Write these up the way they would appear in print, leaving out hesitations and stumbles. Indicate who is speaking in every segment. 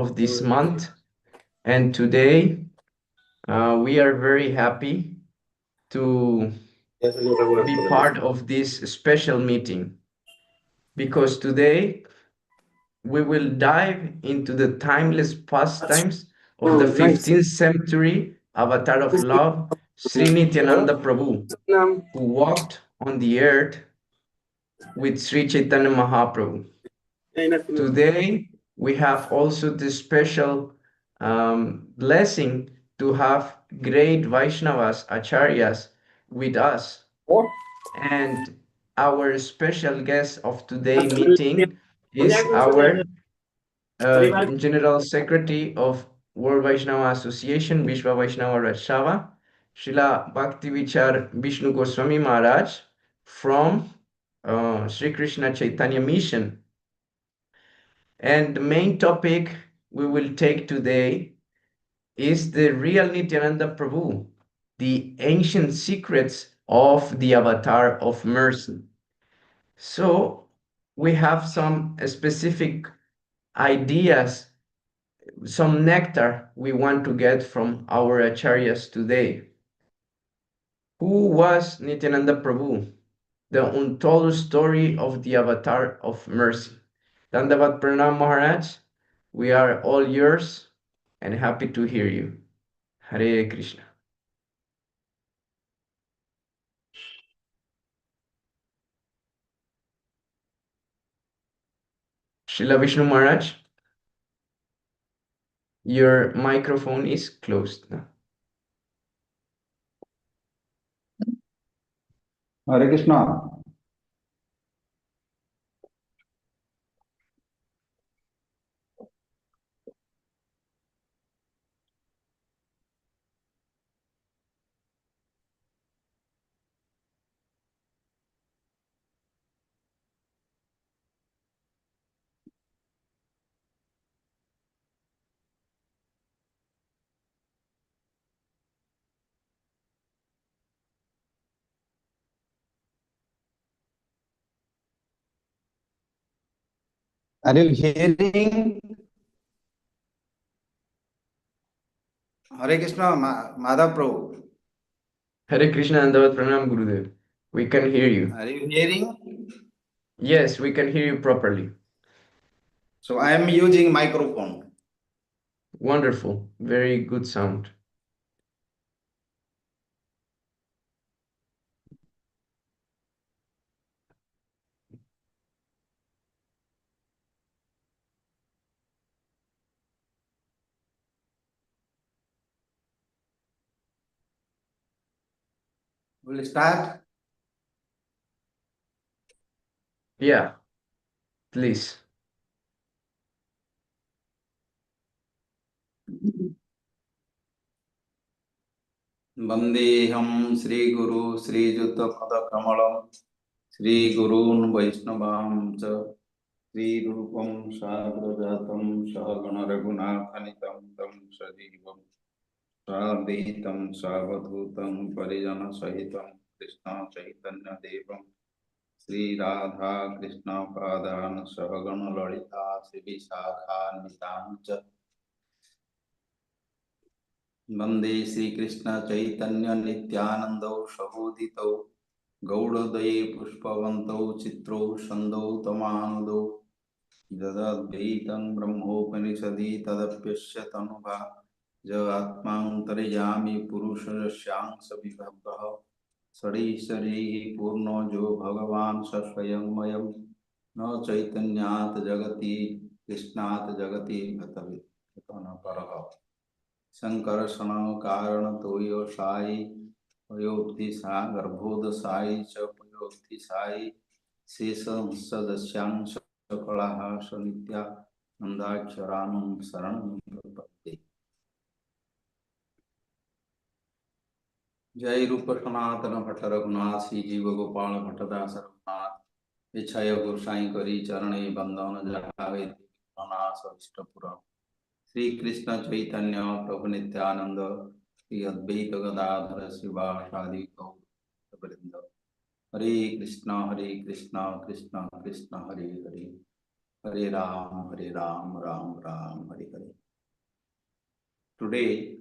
Speaker 1: of this month. And today we are very happy to be part of this special meeting because today we will dive into the timeless pastimes of the 15th century avatar of love, Sri Nityananda Prabhu, who walked on the earth with Sri Chaitanya Mahaprabhu. Today, we have also the special blessing to have great Vaishnavas, Acharyas with us. And our special guest of today meeting is our General Secretary of World Vaishnava Association, Vishwa Vaishnava Rajsava, Srila Bhaktivichar Vishnu Goswami Maharaj from Sri Krishna Chaitanya Mission. And the main topic we will take today is the real Nityananda Prabhu, the ancient secrets of the avatar of mercy. So we have some specific ideas, some nectar we want to get from our acharyas today. Who was Nityananda Prabhu? The untold story of the avatar of mercy. Dandavat Pranam Maharaj, we are all yours and happy to hear you. Hare Krishna. Srila Vishnu Maharaj, your microphone is closed now.
Speaker 2: Hare Krishna. Are you hearing? Hare Krishna, Madhav Prabhu.
Speaker 1: Hare Krishna Dandavat Pranam Gurudev. We can hear you.
Speaker 2: Are you hearing?
Speaker 1: Yes, we can hear you properly.
Speaker 2: So I am using microphone.
Speaker 1: Wonderful. Very good sound.
Speaker 2: Will start?
Speaker 1: Yeah, please.
Speaker 2: Vandeham Sri Guru Sri Jutta Pada Kamalam Sri Gurun Vaishnavam Cha Sri Rupam Sagrajatam Sahagana Raghunatanitam Tam Sajivam Sadhitam Savadhutam Parijana Sahitam Krishna Chaitanya Devam Sri Radha Krishna Padan Sahagana Lalita Sri Sakha Nitancha Vande Sri Krishna Chaitanya Nityanando Shahodito Gaudadai Pushpavantau Chitro Shandau Tamanado Jadadvaitam Brahmopanishadi Tadapyasya Tanuva Jagatmantariyami Purushasyang Sabhibhabha Sari Sari Purno Jo Bhagavan Sasvayam Mayam No Chaitanyat Jagati Krishnat Jagati Bhatavit Bhatana Paraha Shankar Sanav कारण तोयो साई पयोक्ति सा गर्भोद साई च पयोक्ति साई शेष सदस्यांग सकलाः सनित्या नंदाक्षरानुं शरणं प्रपद्ये। जय रूप सनातन भट्ट रघुनाथ श्री जीव गोपाल भट्टदास रघुनाथ इच्छय गोसाई करी चरणे बंदन जहावे अनास इष्टपुर श्री कृष्ण चैतन्य प्रभु नित्यानंद श्री अद्वैत गदाधर शिवासादि गौरवृंद हरे Krishna Krishna Krishna Hare Hare Hare Ram Ram Ram Hare Hare. today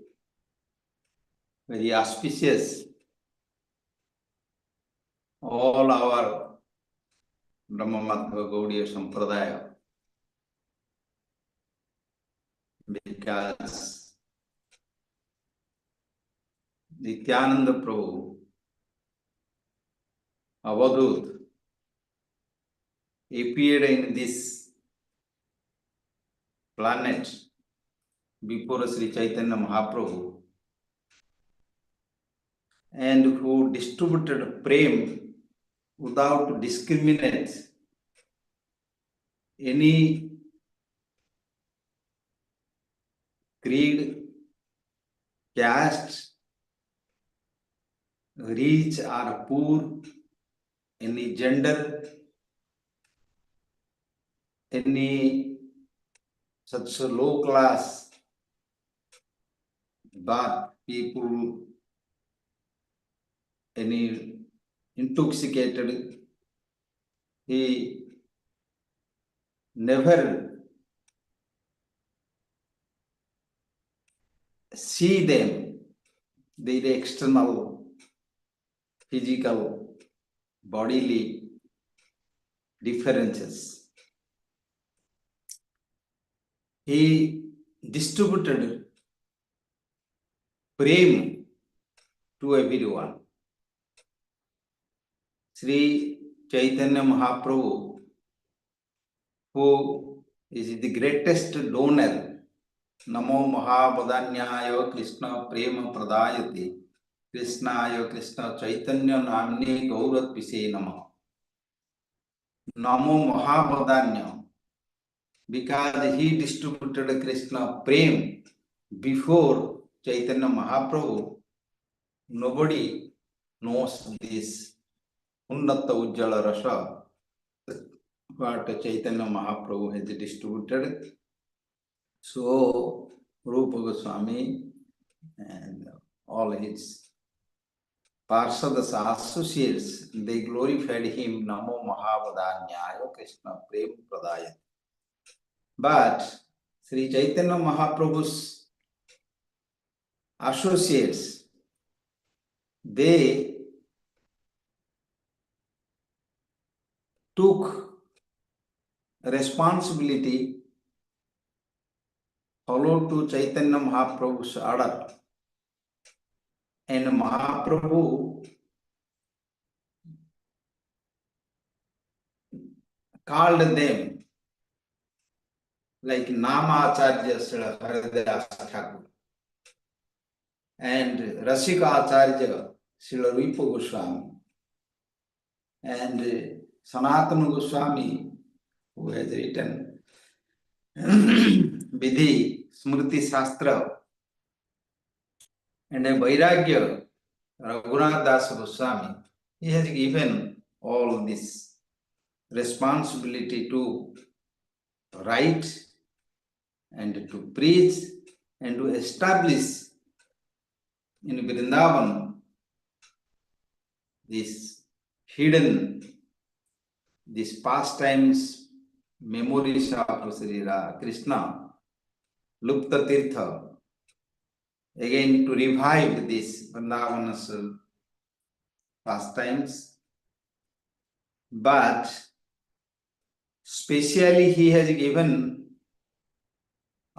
Speaker 2: very auspicious. All our Brahma Gaudiya Sampradaya, because Nityananda Prabhu, Avadut, appeared in this planet before Sri Chaitanya Mahaprabhu, and who distributed prem without discriminate any creed, caste, rich or poor, any gender, any such a low class, but people, any intoxicated, he never see them, their external, physical, bodily differences. He distributed prem to everyone. Sri Chaitanya Mahaprabhu, who is the greatest donor, Namo Mahabodanyaya Krishna Prema Pradayate Krishnaya Krishna Chaitanya Namne Gaurat Pise Nama. Namo Mahabodanya, because he distributed Krishna Prem before Chaitanya Mahaprabhu, nobody knows this Unnata Ujjala Rasa, what Chaitanya Mahaprabhu has distributed. So, Rupa Goswami and all his Parsadas associates, they glorified him, Namo Mahavadanyaya Krishna Prem Pradaya. But Sri Chaitanya Mahaprabhu's associates, they took responsibility, followed to Chaitanya Mahaprabhu's order, and Mahaprabhu called them like Namacharya Srila Haridas Thakur and Rasika Acharya Srila Rupa Goswami and Sanatana Goswami, who has written Vidhi Smriti Shastra, and a Vairagya Raghunath Das Goswami. He has given all this responsibility to write and to preach and to establish in Vrindavan this hidden, these pastimes, memories of Sri Krishna, Lupta Tirtha, again to revive this Vrindavan's pastimes. But specially he has given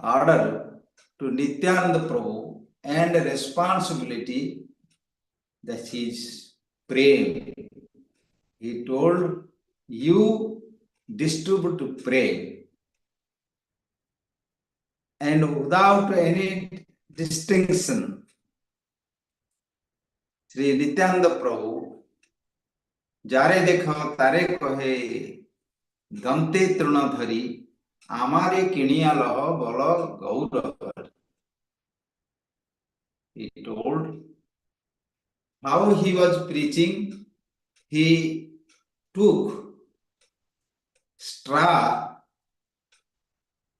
Speaker 2: order to Nityananda Prabhu and responsibility that is praying. He told, you distribute prayer, and without any distinction, Sri Nityananda Prabhu, Jare dekho tare kohe dante truna dhari, amare kiniya laho bolo gauravar. He told how he was preaching. He took straw,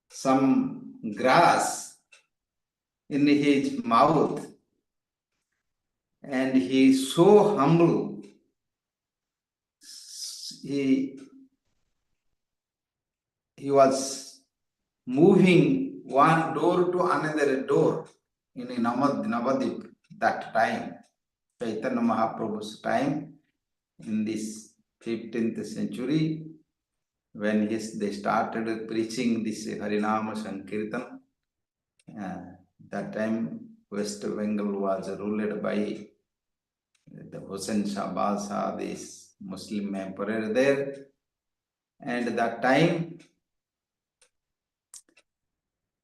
Speaker 2: some grass in his mouth, and he so humble. He was moving one door to another door in Navadip, that time, Chaitanya Mahaprabhu's time, in this 15th century, when they started preaching this Harinama Sankirtan, that time West Bengal was ruled by the Hussain Shah Balsa, this Muslim emperor there. And that time,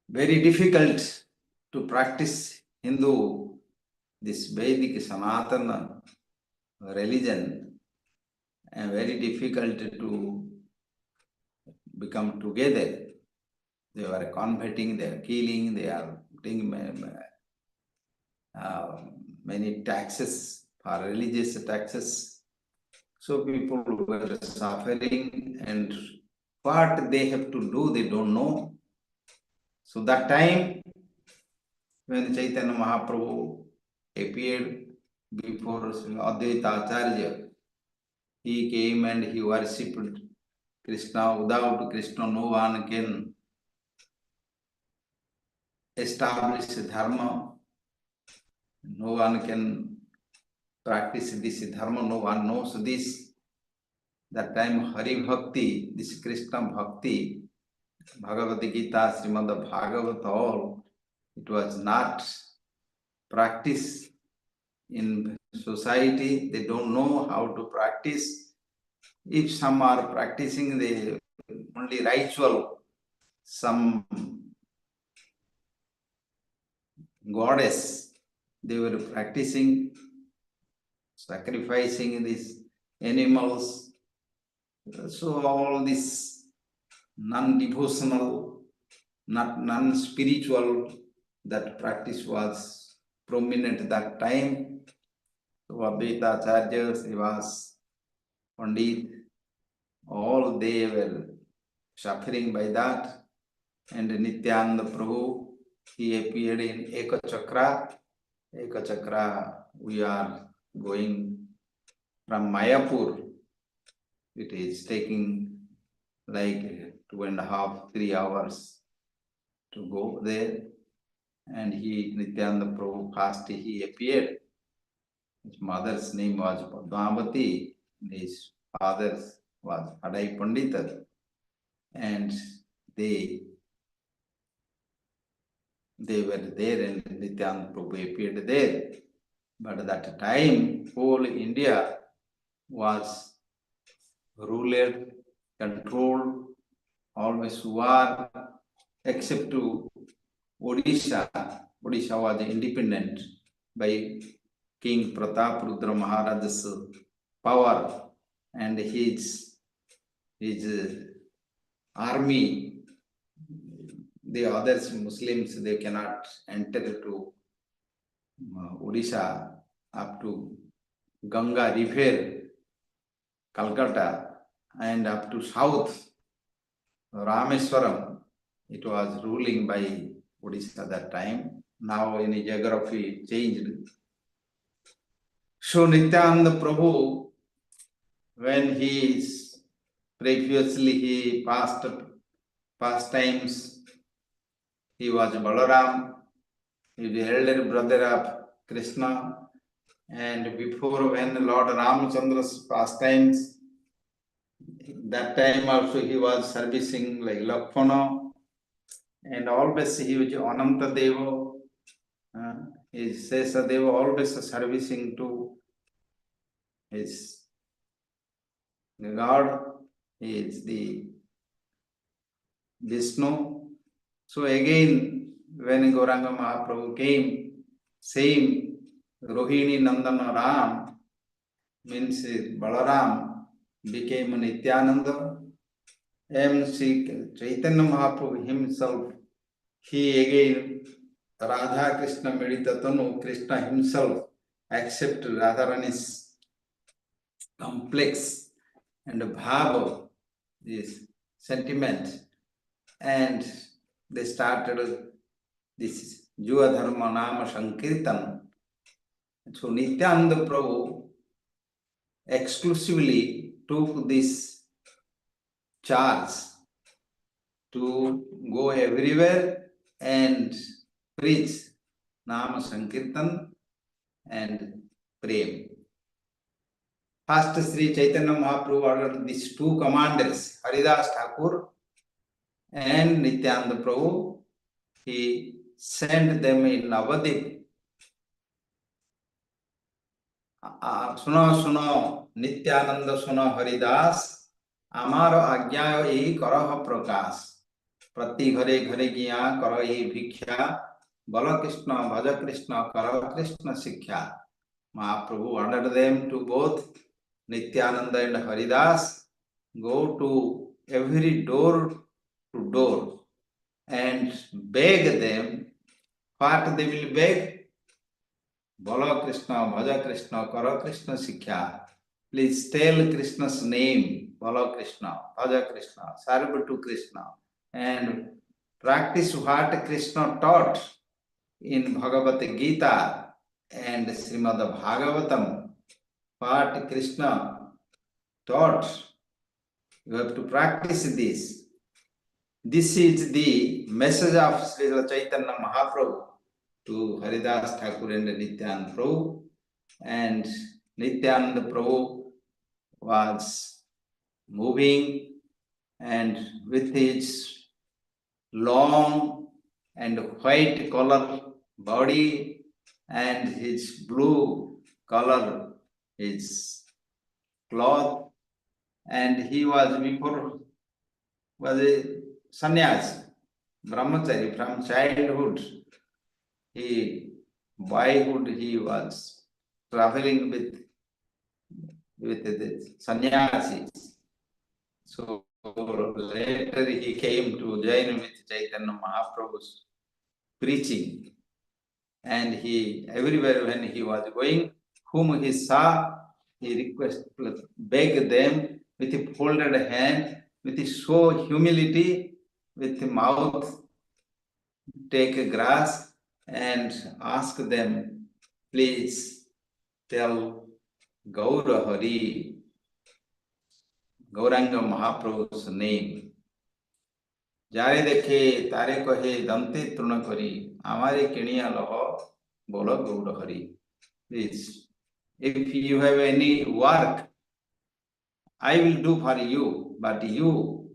Speaker 2: very difficult to practice Hindu, this Vedic Sanatana religion, and very difficult to become together. They were converting, they are killing, they are putting many taxes for religious taxes. So people were suffering, and what they have to do, they don't know. So that time, when Chaitanya Mahaprabhu appeared before Advaita Acharya, he came and he worshipped Krishna. Without Krishna, no one can establish dharma. No one can practice this dharma. No one knows this. That time Hari Bhakti, this Krishna Bhakti, Bhagavad Gita, Srimad Bhagavat, all, it was not practiced in society. They don't know how to practice. If some are practicing the only ritual, some goddess, they were practicing, sacrificing these animals. So all this non-devotional, not non-spiritual, that practice was prominent at that time. So Advaita Acharya, Srivas, Pandit, all they were suffering by that. And Nityananda Prabhu, he appeared in Ekachakra. Ekachakra, we are going from Mayapur. It is taking like 2.5, 3 hours to go there. And Nityananda Prabhu first he appeared. His mother's name was Padmavati. His father's was Adai Pandita. And they were there, and Nityananda Prabhu appeared there. But at that time, whole India was ruled, controlled, always war, except to Odisha. Odisha was independent by King Pratap Rudra Maharaj's power, and his army. The others, Muslims, they cannot enter to Odisha up to Ganga River, Calcutta, and up to south, Rameswaram. It was ruling by Odisha at that time. Now in geography changed. So Nityananda Prabhu, when previously he passed pastimes, he was Balaram, he was the elder brother of Krishna. And before, when Lord Ramchandra's pastimes, that time also he was servicing like Lakshmana, and always he was Ananta Deva, his Sesa Deva, always servicing to his God. He is the Vishnu. So again, when Gauranga Mahaprabhu came, same Rohini Nandana Ram, means Balaram, became Nityananda. And Sri Chaitanya Mahaprabhu himself, he again, Radha Krishna Medita Tanu, Krishna himself accepted Radharani's complex and bhava, this sentiment, and they started this Jiva Dharma Nama Sankirtan. So Nityananda Prabhu exclusively took this charge to go everywhere and preach Nama Sankirtan and Prem. First, Sri Chaitanya Mahaprabhu ordered these two commanders, Haridas Thakur and Nityananda Prabhu. He sent them in Navadip. सुनो सुनो नित्यानंद सुनो हरिदास आमार आज्ञा यही करह प्रकाश प्रति घरे घरे गिया कर यही भिक्षा बल कृष्ण भज कृष्ण कर कृष्ण शिक्षा. Mahaprabhu ordered them to both Nityananda and Haridas go to every door to door and beg them. What they will beg? Bolo Krishna, Bhaja Krishna, Kara Krishna Sikha. Please tell Krishna's name, Bolo Krishna, Bhaja Krishna, serve to Krishna, and practice what Krishna taught in Bhagavad Gita and Srimad Bhagavatam. What Krishna taught, you have to practice this. This is the message of Srila Chaitanya Mahaprabhu to Haridas Thakur and Nityananda Prabhu. And Nityananda Prabhu was moving, and with his long and white color body and his blue color his cloth, and he was before was a sannyasi, brahmachari from childhood. Boyhood he was traveling with the sannyasis. So later he came to join with Chaitanya Mahaprabhu's preaching, and he everywhere when he was going, whom he saw, he begged them with a folded hand, with so humility, with the mouth, take a grass and ask them, please tell Gaura Hari, Gauranga Mahaprabhu's name. Jare dekhe tare kohe dante truna kari, amare kiniya loho bolo Gaura Hari. Please, if you have any work, I will do for you, but you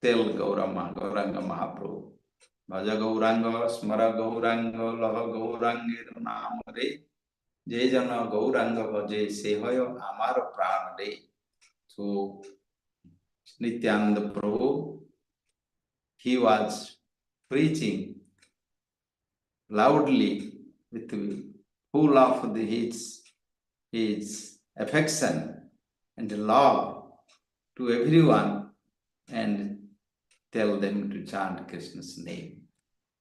Speaker 2: tell Gauranga Mahaprabhu. Bhaja Gauranga, Smara Gauranga, Loha Gauranga, Namare, Jejana Gauranga Bhaje, Sehoyo, Amar Pranade. So, Nityananda Prabhu, he was preaching loudly with full of his affection and love to everyone, and tell them to chant Krishna's name,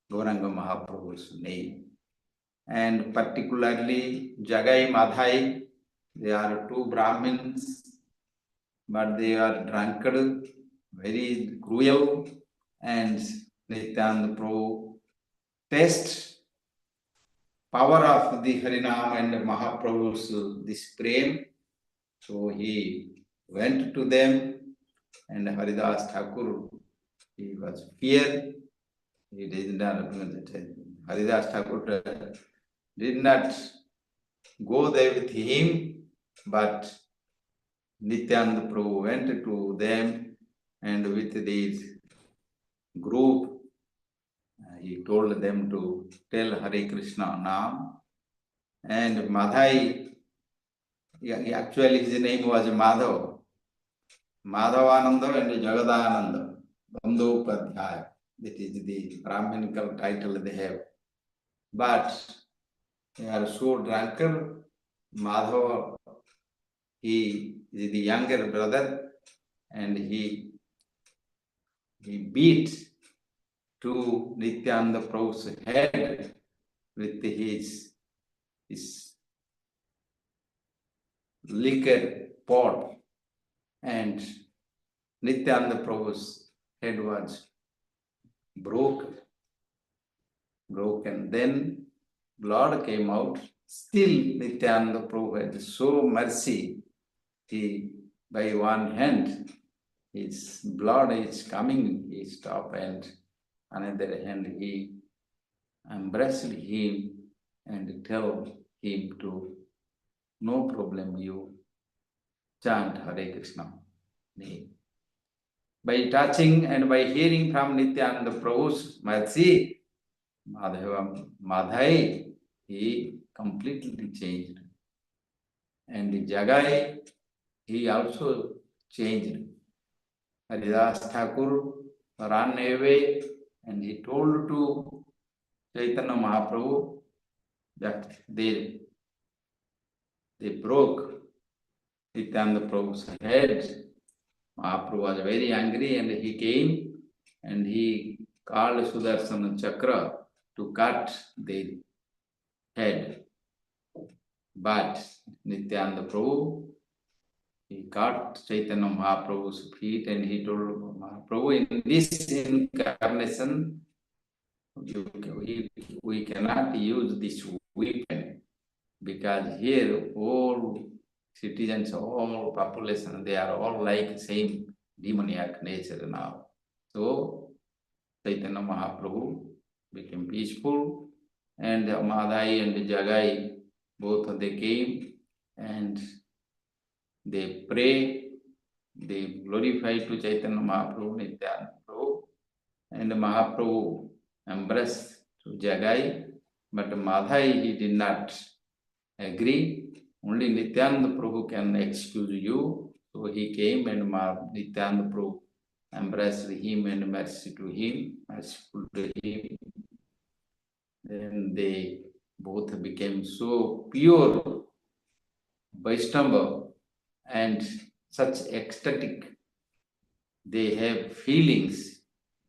Speaker 2: Gauranga Mahaprabhu's name. And particularly Jagai Madhai, they are two Brahmins, but they are drunkard, very cruel, and Nityananda Prabhu test power of the Harinam and Mahaprabhu's this prem. So he went to them, and Haridas Thakur, he was feared. He did not, Haridas Thakur did not go there with him, but Nityananda Prabhu went to them, and with this group, he told them to tell Hare Krishna Nam. And Madhai, actually his name was Madhav. Madhavananda and Jagadananda, Bandhopadhyaya. That is the Brahminical title they have. But they are so drunken. Madhava, he is the younger brother, and he beat to Nityananda Prabhu's head with his liquor pot, and Nityananda Prabhu's head was broken. Then blood came out. Still Nityananda Prabhu had so mercy. He, by one hand, his blood is coming, he stopped, and another hand he embraced him and tell him to, no problem, you chant Hare Krishna name. By touching and by hearing from Nityananda Prabhu's mercy, Madhai, he completely changed. And Jagai, he also changed. Haridas Thakur ran away and he told to Chaitanya Mahaprabhu that they broke Nityananda Prabhu's head. Mahaprabhu was very angry and he came and he called Sudarsana Chakra to cut their head. But Nityananda Prabhu, he caught Chaitanya Mahaprabhu's feet and he told Mahaprabhu, in this incarnation, we cannot use this weapon because here all citizens, all population, they are all like same demoniac nature now. So Chaitanya Mahaprabhu became peaceful and Madhai and Jagai, both they came and they pray, they glorify to Chaitanya Mahaprabhu, Nityananda Prabhu, and Mahaprabhu embraced to Jagai, but Madhai he did not agree. Only Nityananda Prabhu can excuse you. So he came and Nityananda Prabhu embraced him and mercy to him, merciful to him. Then they both became so pure Vaisnava and such ecstatic. They have feelings.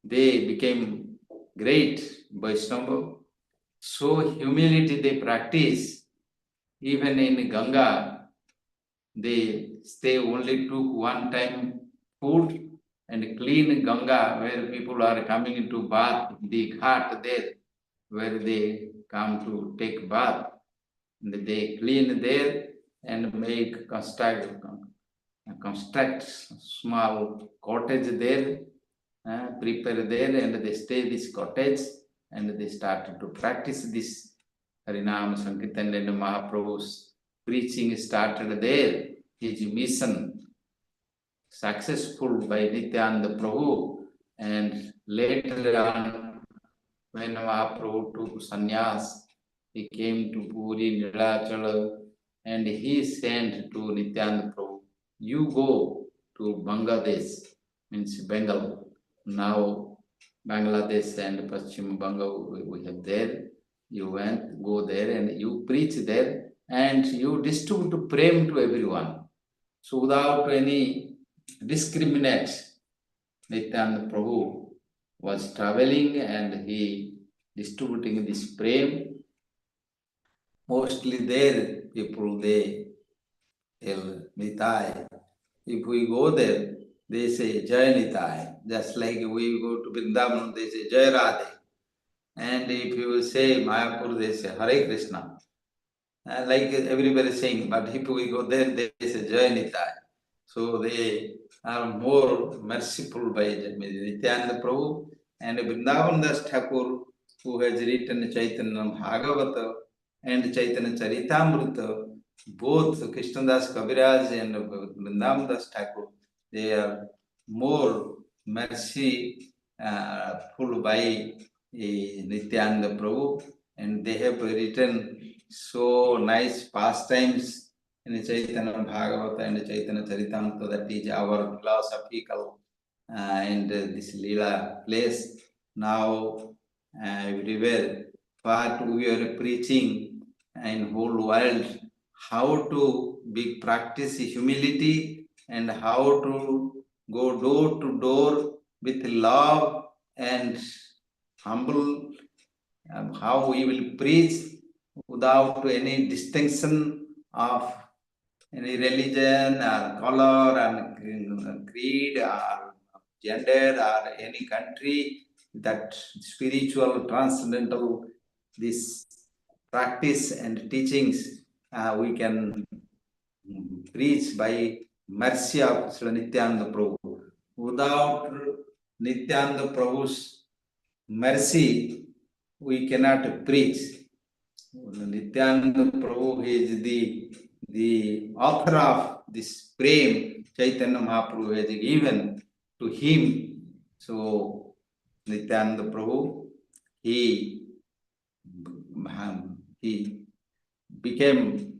Speaker 2: They became great Vaisnava. So humility they practice. Even in Ganga, they stay only took one time food and clean Ganga where people are coming into bath, the ghat there, where they come to take bath. And they clean there and make construct small cottage there, prepare there, and they stay this cottage and they started to practice this Harinam Sankirtan and Mahaprabhu's preaching started there. His mission successful by Nityananda Prabhu, and later on when Mahaprabhu took sannyas, he came to Puri, Nilachala, and he sent to Nityananda Prabhu, you go to Bangladesh, means Bengal. Now Bangladesh and Paschim Bengal we have there. You go there and you preach there and you distribute prem to everyone. So without any discriminate, Nityananda Prabhu was traveling and he distributing this prem. Mostly there people they tell Nitai. If we go there, they say Jai Nitai. Just like we go to Vrindavan, they say Jai Radhe. And if you say Mayapur, they say Hare Krishna. Like everybody is saying, but if we go there, they say Jai Nitai. So they are more merciful by Nityananda Prabhu and Vrindavan Das Thakur, who has written Chaitanya Bhagavata and Chaitanya Charitamrita, both Krishnadas Kaviraj and Vrindavan Das Thakur, they are more mercy full by Nityananda Prabhu, and they have written so nice pastimes in Chaitanya Bhagavata and Chaitanya Charitamrita, that is our philosophical and this Leela place now everywhere. What we are preaching in whole world, how to be practice humility and how to go door to door with love and humble, how we will preach without any distinction of any religion or color and creed or gender or any country. That spiritual transcendental this practice and teachings we can preach by mercy of Sri Nityananda Prabhu. Without Nityananda Prabhu's mercy, we cannot preach. Nityananda Prabhu is the author of this prem. Chaitanya Mahaprabhu has given to him. So Nityananda Prabhu, he became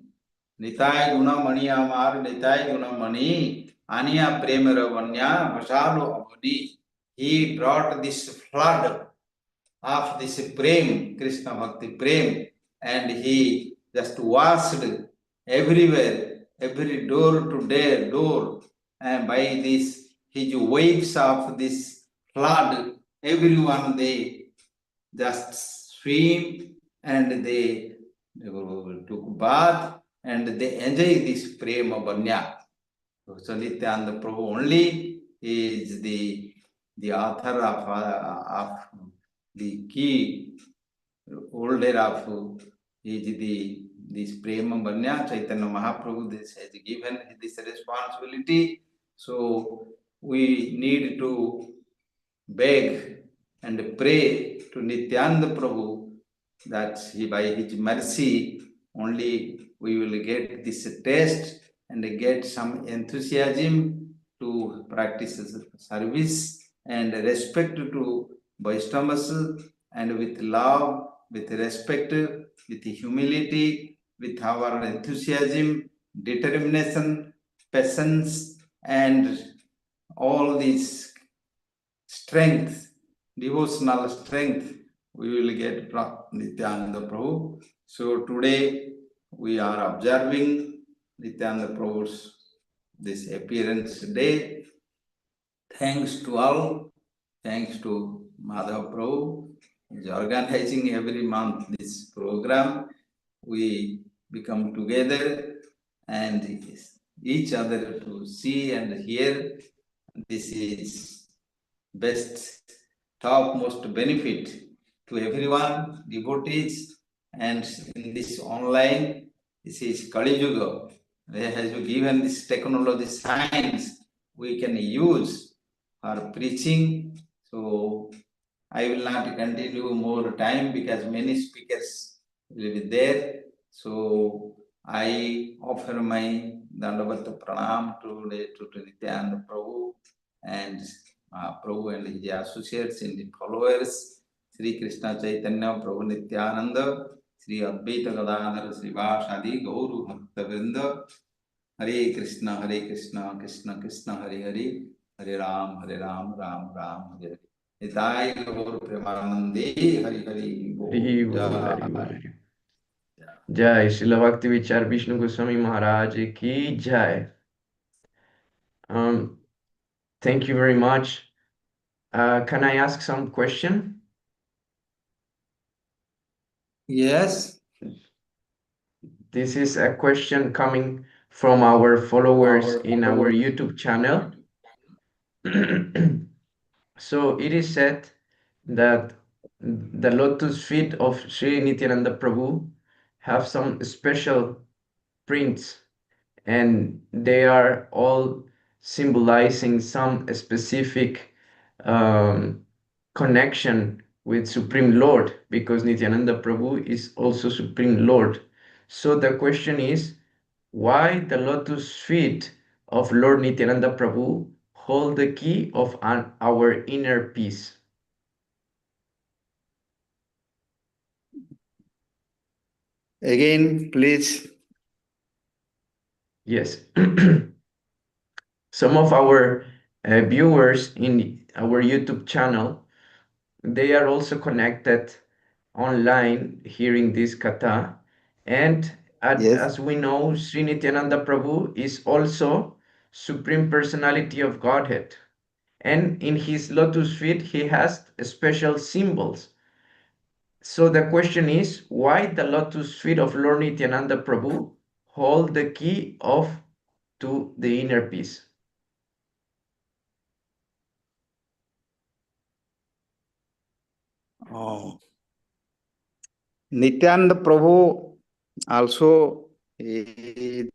Speaker 2: Nitai Guna Mani Amar, Nitai Guna Mani, Aniya Premera Vanya, Vasalo Abadi. He brought this flood of this prem, Krishna Bhakti prem, and he just washed everywhere, every door to door, and by this his waves of this flood, everyone they just swim and they took bath and they enjoy this prema banya. So Nityananda Prabhu only is the author of the key holder of is this prema banya. Chaitanya Mahaprabhu this has given this responsibility. So we need to beg and pray to Nityananda Prabhu that he, by his mercy only we will get this taste and get some enthusiasm to practice service and respect to Vaisnavas, and with love, with respect, with humility, with our enthusiasm, determination, patience, and all these strength, devotional strength, we will get from Nityananda Prabhu. So today we are observing Nityananda Prabhu's this appearance day. Thanks to all, thanks to Madhav Prabhu, is organizing every month this program. We become together and each other to see and hear. This is best, topmost benefit to everyone, devotees, and in this online, this is Kali Yuga. They have given this technology, science, we can use for preaching. So I will not continue more time because many speakers will be there. So I offer my Dandavat Pranam to Nityananda Prabhu and Prabhu and his associates and the followers, Sri Krishna Chaitanya Prabhu Nityananda, Sri Advaita Gadadhara Srivasadi Gauru Bhaktavinda, Hare Krishna, Krishna Krishna, Hare Hare, Hare Ram, Ram Ram, Hare Hare. Nitai Gaur Premanande, Hare Hare
Speaker 1: Hari
Speaker 2: Bol
Speaker 1: Bol, Hari Bol.
Speaker 2: Jai.
Speaker 1: Jai Srila Bhakti Vichar Vishnu Goswami Maharaj ki Jai. Thank you very much. Can I ask some question?
Speaker 2: Yes.
Speaker 1: This is a question coming from our followers in our YouTube channel. So it is said that the lotus feet of Sri Nityananda Prabhu have some special prints, and they are all symbolizing some specific connection with Supreme Lord, because Nityananda Prabhu is also Supreme Lord. So the question is, why the lotus feet of Lord Nityananda Prabhu hold the key of our inner peace?
Speaker 2: Again, please.
Speaker 1: Yes. Some of our viewers in our YouTube channel, they are also connected online hearing this katha. And
Speaker 2: Yes.
Speaker 1: as we know, Sri Nityananda Prabhu is also Supreme Personality of Godhead. And in his lotus feet, he has special symbols. So the question is, why the lotus feet of Lord Nityananda Prabhu hold the key to the inner peace?
Speaker 2: Oh. Nityananda Prabhu also is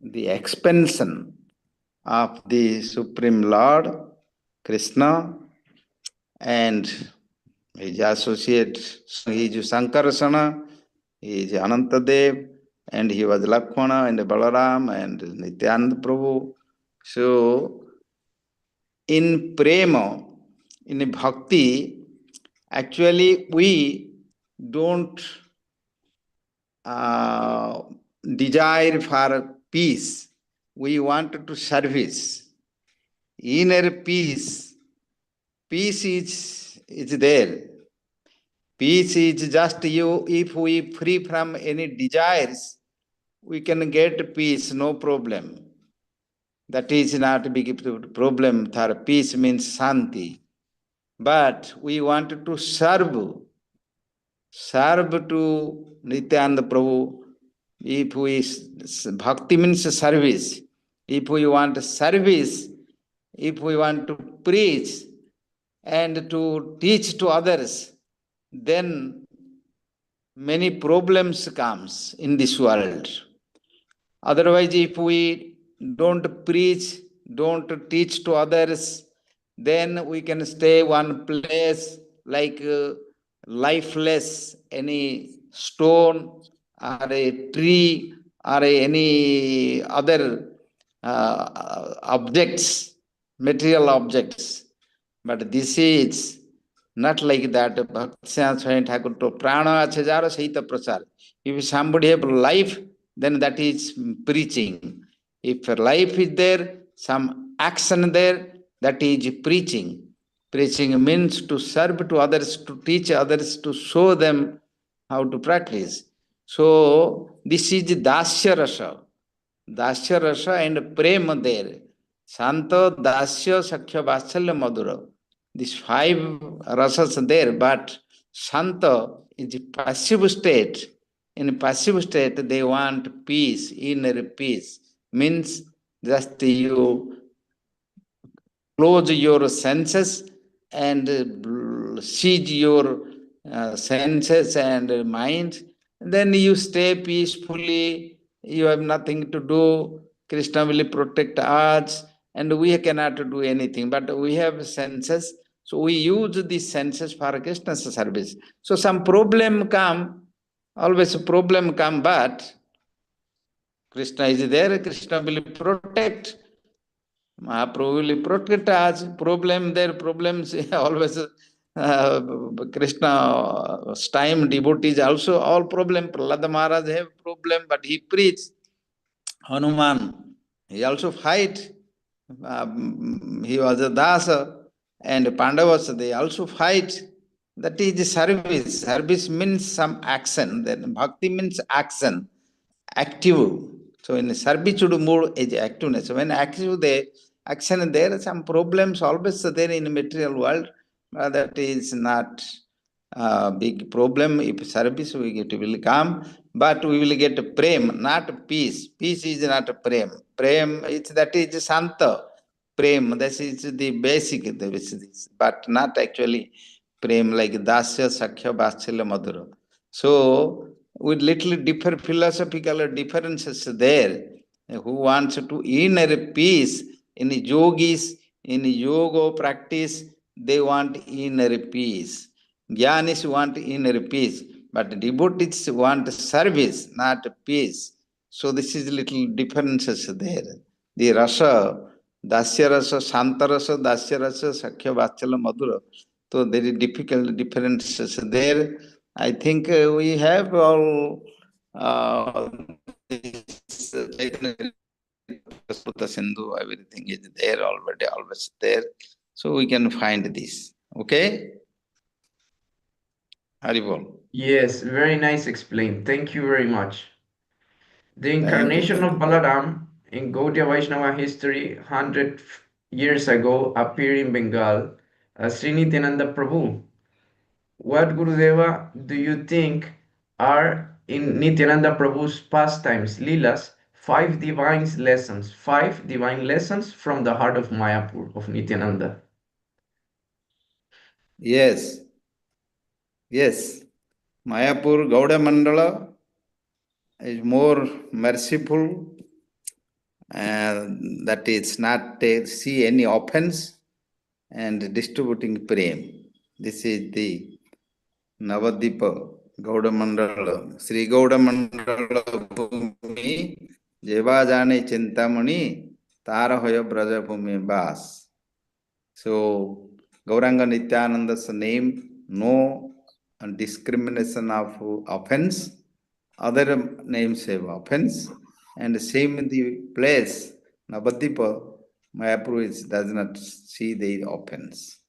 Speaker 2: the expansion of the Supreme Lord Krishna, and his associate, he is Sankarasana, he is Anantadev, and he was Lakshmana and Balaram and Nityananda Prabhu. So, in prema, in bhakti, actually we don't desire for peace. We want to service. Inner peace, peace is there. Peace is just you, if we free from any desires, we can get peace, no problem. That is not a big problem. Peace means Santi. But we want to serve to Nityananda Prabhu. If we, bhakti means service. If we want service, if we want to preach and to teach to others, then many problems comes in this world. Otherwise, if we don't preach, don't teach to others, then we can stay one place like lifeless, any stone or a tree or any other objects, material objects. But this is not like that. Bhakti Swami Thakur to prana ache jaro sahita prachar. If somebody have life, then that is preaching. If life is there, some action there, that is preaching. Preaching means to serve to others, to teach others, to show them how to practice. So this is Dasya Rasa. Dasya Rasa and Prema there. Santa, Dasya, Sakhya, Vatsalya, Madhura. These five rasas are there, but Santa is a passive state. In a passive state, they want peace, inner peace. Means just you close your senses and siege your senses and mind. Then you stay peacefully. You have nothing to do. Krishna will protect us, and we cannot do anything. But we have senses, so we use these senses for Krishna's service. So some problem come, always a problem come, but Krishna is there. Krishna will protect. Mahaprabhu will protect us. Problem there, problems always. Krishna's time devotees also all problem. Prahlada Maharaj have problem, but he preached. Hanuman, he also fight. He was a dasa, and Pandavas, they also fight. That is the service. Service means some action. Then bhakti means action, active. So in servitude mode is activeness. When active there, action there, some problems always there in the material world. That is not a big problem. If service we get will come, but we will get prem, not peace. Peace is not prem. Prem is that is santa. Prem, that is the basic, but not actually prem like dasya, sakhya, vatsalya, madhura. So with little different philosophical differences there, who wants to inner peace in yogis, in yoga practice, they want inner peace. Gyanis want inner peace, but devotees want service, not peace. So this is little differences there. The rasa, dasya rasa, shanta rasa, dasya rasa, sakhya, vatsalya, madhura. So there is difficult differences there. I think we have all this Sindhu, everything is there already, always there. So we can find this. Okay? Haribol.
Speaker 1: Yes, very nice explained. Thank you very much. The
Speaker 2: Thank you,
Speaker 1: incarnation
Speaker 2: thank
Speaker 1: of
Speaker 2: you.
Speaker 1: Balaram in Gaudiya Vaishnava history 100 years ago appeared in Bengal as Srinityananda Prabhu. What Gurudeva do you think are in Nityananda Prabhu's pastimes, Leelas, five divine lessons from the heart of Mayapur of Nityananda?
Speaker 2: Yes, yes. Mayapur Gauda Mandala is more merciful, and that is not see any offense and distributing prem. This is the Nabadwip गौड़मंडल Shri गौड़मंडल भूमि जेवा जाने चिंतामणि तार होय ब्रज भूमि बास. So Gauranga Nityananda's name, no discrimination of offense. Other names have offense, and same in the place Navadipa Mayapur does not see the offense.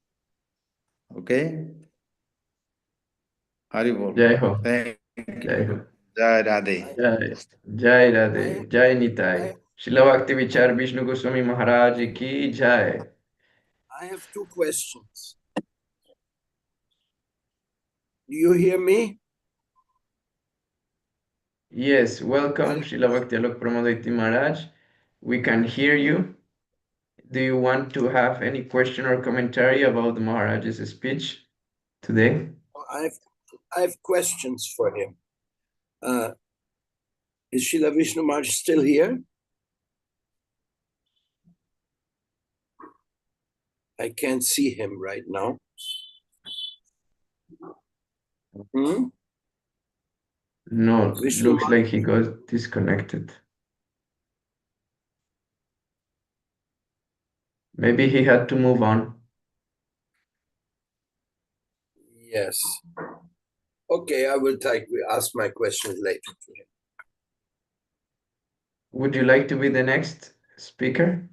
Speaker 2: Okay. Haribol.
Speaker 1: जय हो.
Speaker 2: Thank
Speaker 1: जय
Speaker 2: you.
Speaker 1: हो.
Speaker 2: Jai Radhe.
Speaker 1: जय जय राधे. जय निताई. शिला भक्ति विचार विष्णु गोस्वामी महाराज की जय.
Speaker 3: I have two questions. Do you hear me?
Speaker 1: Yes, welcome, Srila Bhakti Alok Pramaditi Maharaj. We can hear you. Do you want to have any question or commentary about the Maharaj's speech today?
Speaker 3: I have questions for him. Is Srila Vishnu Maharaj still here? I can't see him right now.
Speaker 1: No,
Speaker 3: Vishnu
Speaker 1: looks
Speaker 3: Maharaj.
Speaker 1: like he got disconnected. Maybe he had to move on.
Speaker 3: Yes. Okay, I will ask my questions later to him.
Speaker 1: Would you like to be the next speaker?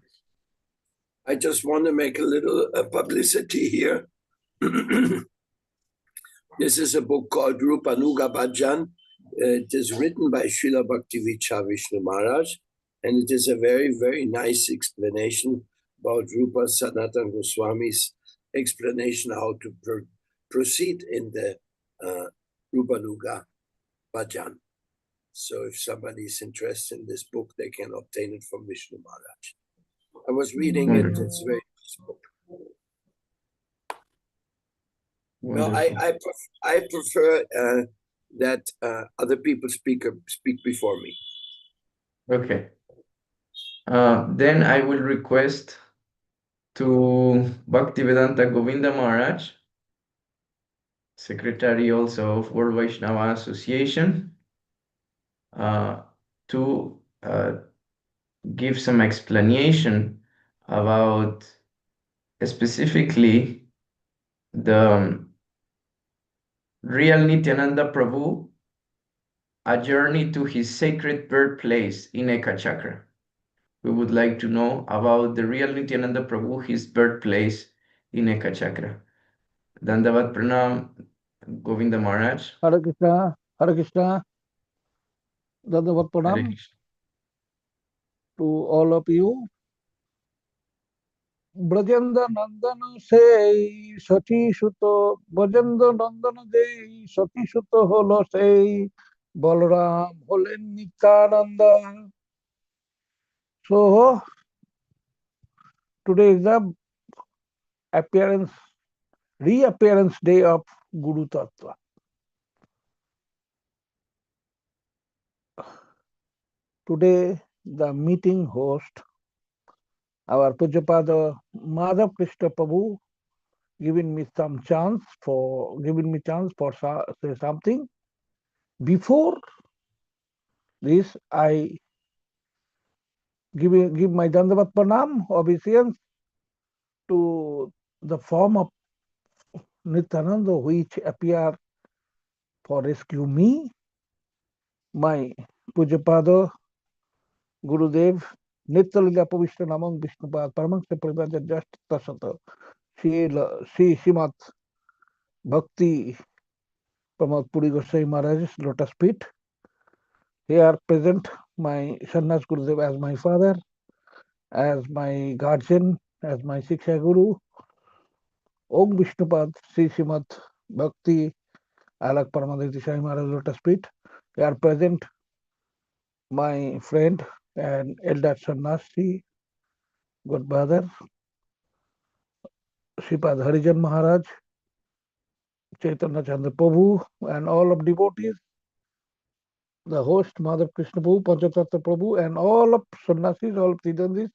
Speaker 3: I just want to make a little publicity here. This is a book called Rupanuga Bhajan. It is written by Srila Bhaktivinoda Vishnu Maharaj, and it is a very, very nice explanation about Rupa Sanatana Goswami's explanation how to proceed in the Rupanuga Bhajan. So if somebody is interested in this book, they can obtain it from Vishnu Maharaj. I was reading it, it's a very nice book. No, I prefer that other people speak before me.
Speaker 1: Okay. Then I will request to Bhaktivedanta Govinda Maharaj, secretary also of World Vaisnava Association, to give some explanation about specifically the real Nityananda Prabhu, a journey to his sacred birthplace in Eka Chakra. We would like to know about the real Nityananda Prabhu, his birthplace in Eka Chakra. Dandavat Pranam, Govinda Maharaj.
Speaker 4: Hare Krishna, Hare Krishna. Dandavat
Speaker 1: Hare
Speaker 4: Pranam
Speaker 1: Krishna.
Speaker 4: to all of you. Brajendra Nandana say Sati Suto, Brajendra Nandana say Sati Suto holo say Balaram holen Nityananda. So today is the reappearance day of Guru Tattva. Today the meeting host, our Pujapada Madhav Krishna Prabhu, giving me chance for say something. Before this, I give my Dandavat Pranam obeisance to the form of Nityananda which appear for rescue me, my Pujapada Gurudev Nityalila Pavishta Namang Vishnupad Paramahansa Prabhaja Just Tasata Sri Srimat Bhakti Pramod Puri Goswami Maharaj's lotus feet. Here present my Sannyas Gurudev as my father, as my guardian, as my Shiksha Guru. Om Vishnupad Sri Srimat Bhakti Alak Paramaditi Swami Maharaj lotus feet. Here present my friend and elder Sannyasi, good brother, Sripad Harijan Maharaj, Chaitanya Chandra Prabhu, and all of devotees, the host Madhav Krishna Prabhu, Panchatattva Prabhu, and all of sannyasis, all of Tidandis,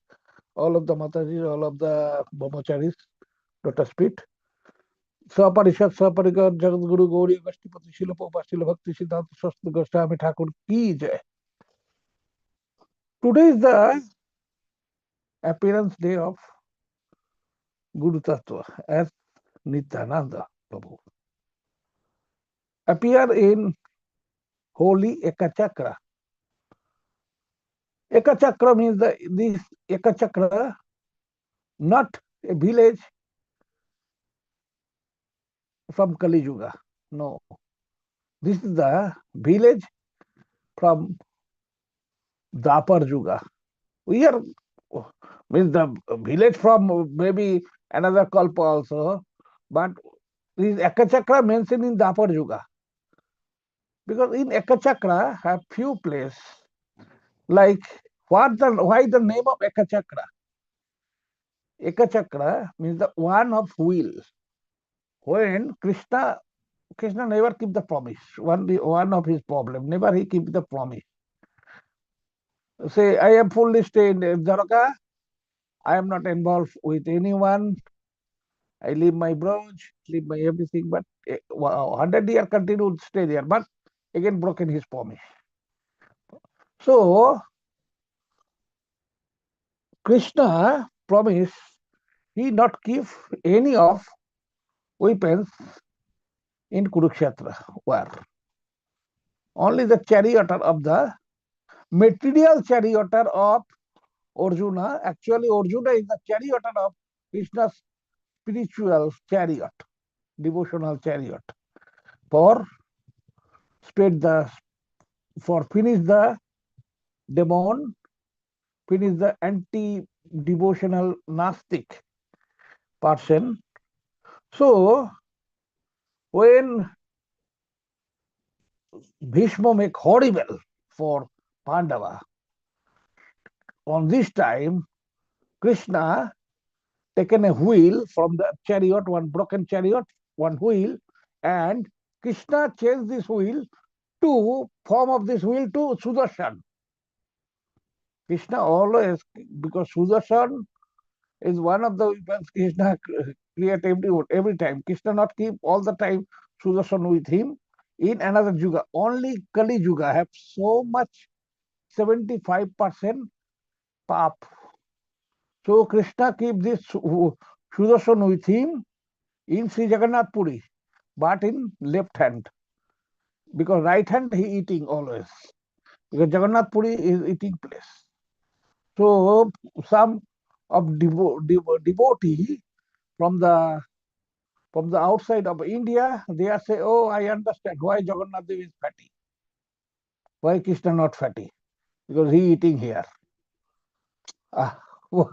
Speaker 4: all of the Matajis, all of the Brahmacharis, lotus feet. सपरिषद सपरिकर जगतगुरु गौरी गष्टीपति शिल प्रभुपाद शिल भक्ति सिद्धांत सरस्वती गोस्वामी ठाकुर की जय. Today is the appearance day of Guru Tattva as Nityananda Prabhu. Appear in holy Ekachakra. Ekachakra means this Ekachakra, not a village from Kali Yuga. No. This is the village from Dapar Yuga. We are means the village from maybe another Kalpa also, but this Ekachakra mentioned in Dapar Yuga. Because in Ekachakra have few places like why the name of Ekachakra? Ekachakra means the one of wheel. When Krishna never keep the promise. One of his problem, never he keep the promise. Say, I am fully stayed in Dwarka. I am not involved with anyone. I leave my brooch, leave my everything, but 100 years continued stay there, but again broken his promise. So, Krishna promised he not give any of weapons in Kurukshetra war. Only the charioteer of the material charioteer of Arjuna. Actually, Arjuna is the charioteer of Krishna's spiritual chariot, devotional chariot, for finish the demon, finish the anti-devotional Nastic person. So, when Bhishma make horrible for Pandava, on this time, Krishna taken a wheel from the chariot, one broken chariot, one wheel, and Krishna changed this wheel to form of this wheel to Sudarshan. Krishna always, because Sudarshan is one of the weapons Krishna create every time. Krishna not keep all the time Sudarshan with him. In another Yuga, only Kali Yuga have so much 75% pap. So Krishna keep this Sudarshan with him in Sri Jagannath Puri, but in left hand. Because right hand he eating always. Because Jagannath Puri is eating place. So some of devotee from the outside of India, they are say, oh, I understand why Jagannath Dev is fatty. Why Krishna not fatty? Because he eating here. You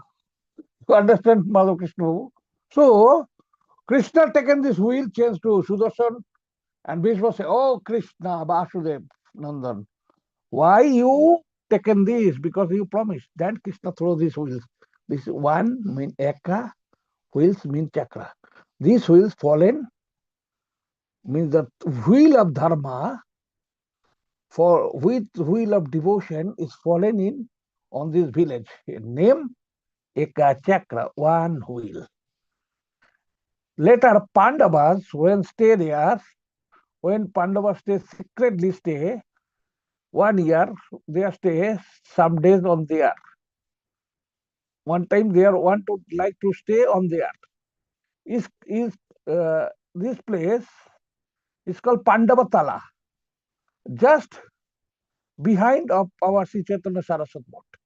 Speaker 4: understand, Madhav Krishna? So Krishna taken this wheel, changed to Sudarshan, and Bhishma say, oh, Krishna, Vasudev, Nandan, why you taken this? Because you promised. Then Krishna throw these wheels. This one mean Eka, wheels mean Chakra. These wheels fallen means the wheel of Dharma for with wheel of devotion is fallen in on this village. Name Eka Chakra, one wheel. Later Pandavas when stay there, when Pandavas secretly stay, 1 year they stay some days on there. One time they want to like to stay on there. Is this place is called Pandavatala, just behind of our Sri Chaitanya Saraswat Mठ.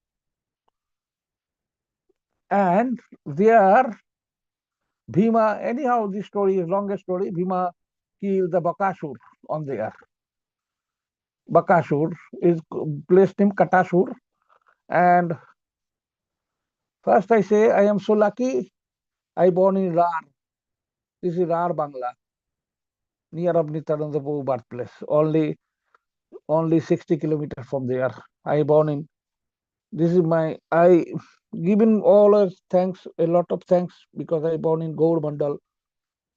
Speaker 4: And there Bhima, anyhow this story is longest story, Bhima killed the Bakasur on there. Bakasur is placed in Katasur, and first I say I am so lucky I born in Rar. This is Rar Bangla, near of Nityananda Prabhu birthplace. Only 60 kilometers from there. I born in. This is my. I given all thanks, a lot of thanks, because I born in Gaur Mandal,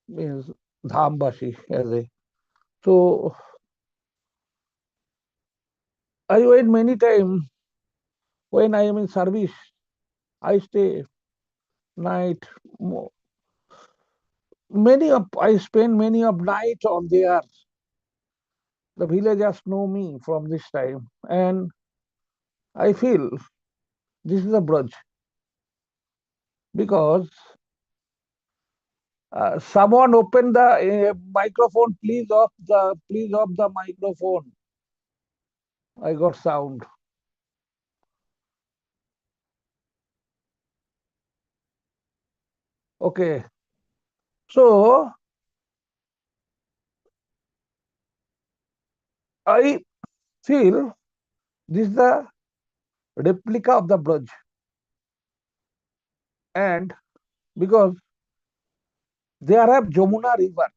Speaker 4: means Dhambasi as a. So I went many times when I am in service. I stay night I spend many of night on there. The villagers know me from this time, and I feel this is a Braj because someone open the microphone. Please off the microphone. I got sound. Okay, so I feel this is the replica of the Braj, and because there have Jamuna River.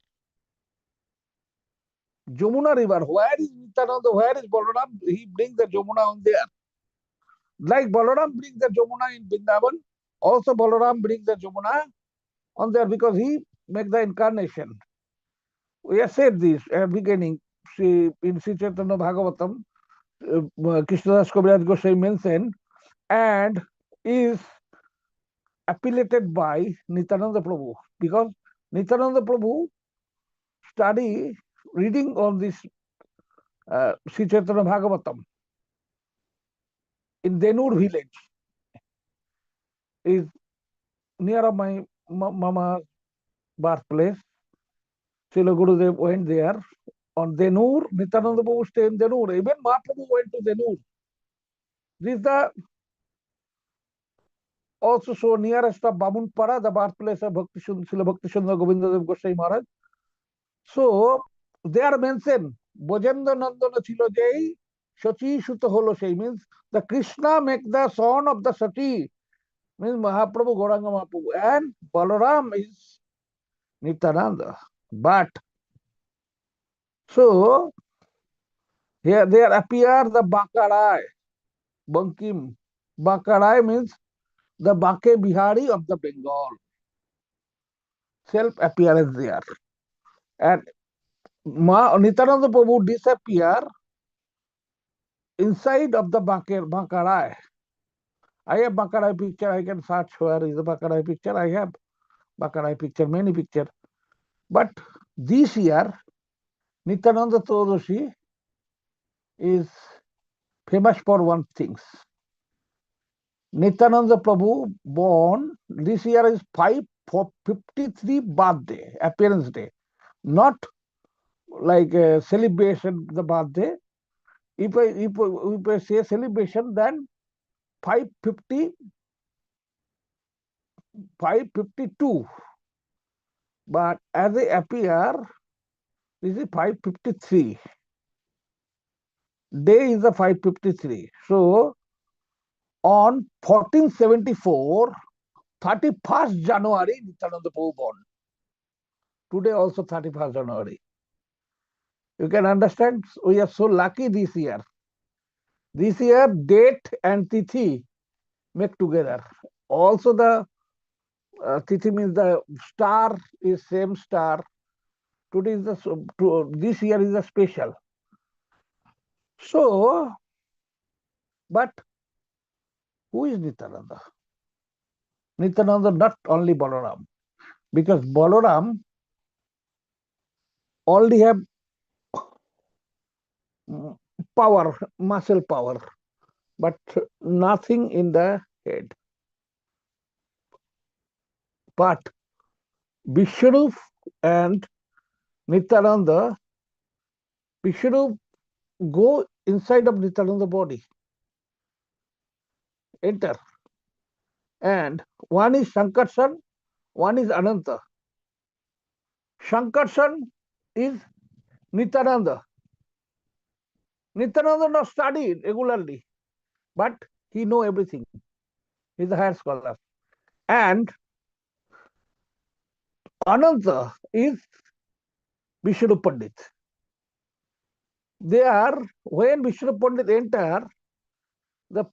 Speaker 4: Jamuna River. Where is Nityananda? Where is Balaram? He brings the Jamuna on there. Like Balaram brings the Jamuna in Vrindavan, also Balaram brings the Jamuna on there because he makes the incarnation. We have said this at the beginning. In Sri Chaitanya Bhagavatam, Krishnadas Kaviraj Goswami mentioned and is affiliated by Nityananda Prabhu because Nityananda Prabhu study reading on this Sri Chaitanya Bhagavatam in Denur village is near of my mama's birthplace. Srila Gurudev went there on Denur. Nityananda Prabhu stayed in Denur. Even Mahaprabhu went to Denur. This is the also so nearest of Bamunpara, the birthplace of Srila Bhakti Sundar Govindadev Goswami Maharaj. So they are mentioned. Bojendra Nandana Chilo Jai, Shachi Shuta Holo Shai means the Krishna make the son of the Shachi, means Mahaprabhu Gauranga Mahaprabhu. And Balaram is Nityananda. But so here there appear the Bakarai, Bankim. Bakarai means the Bake Bihari of the Bengal. Self appearance there. And Nityananda Prabhu disappear inside of the Bakarai. I have Bakarai picture. I can search where is the Bakarai picture. I have Bakarai picture, many picture. But this year, Nityananda Todoshi is famous for one thing. Nityananda Prabhu born this year is 553 birthday, appearance day, not like a celebration the birthday. If I say celebration, then 550, 552. But as they appear, this is 553. Day is the 553. So on 1474, 31st January, Nityananda Prabhu born. Today also 31st January. You can understand, we are so lucky this year. This year, date and tithi make together. Also the tithi means the star is same star. Today is this year is a special. So, but who is Nityananda? Nityananda not only Balaram, because Balaram only have power, muscle power, but nothing in the head. But Vishnu and Nityananda, Vishnu go inside of Nityananda body, enter. And one is Sankarshan, one is Ananta. Sankarshan is Nityananda. Nityananda not studied regularly, but he know everything. He's a higher scholar. And Ananta is Vishnu Pandit. There, when Vishnu Pandit enter, the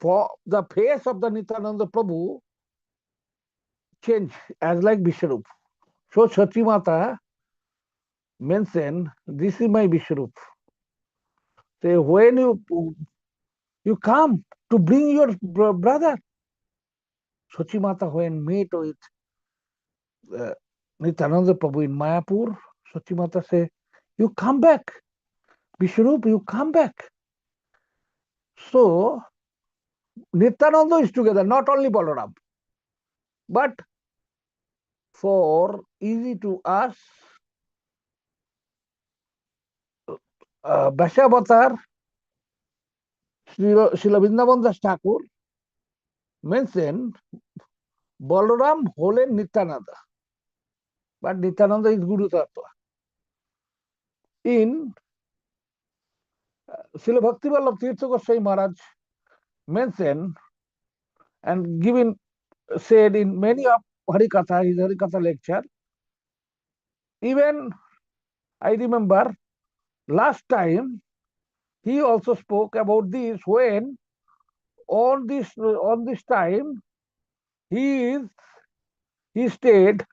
Speaker 4: face of the Nityananda Prabhu change as like Vishnu. So Sachi Mata mention, this is my Vishnu. Say, when you come to bring your brother, Sachi Mata when meet with Nityananda Prabhu in Mayapur, Sachimata say, you come back. Vishwarup, you come back. So, Nityananda is together, not only Balaram. But for easy to us, Bashavatar, Srila Vrindavan Das Thakur mentioned Balaram Holen Nityananda. But Nityananda is Guru Tattva. In Srila Bhaktivalabha Tirtha Goswami Maharaj mentioned and said in many of Harikatha, his Harikatha lecture, even I remember last time he also spoke about this when on this time he stayed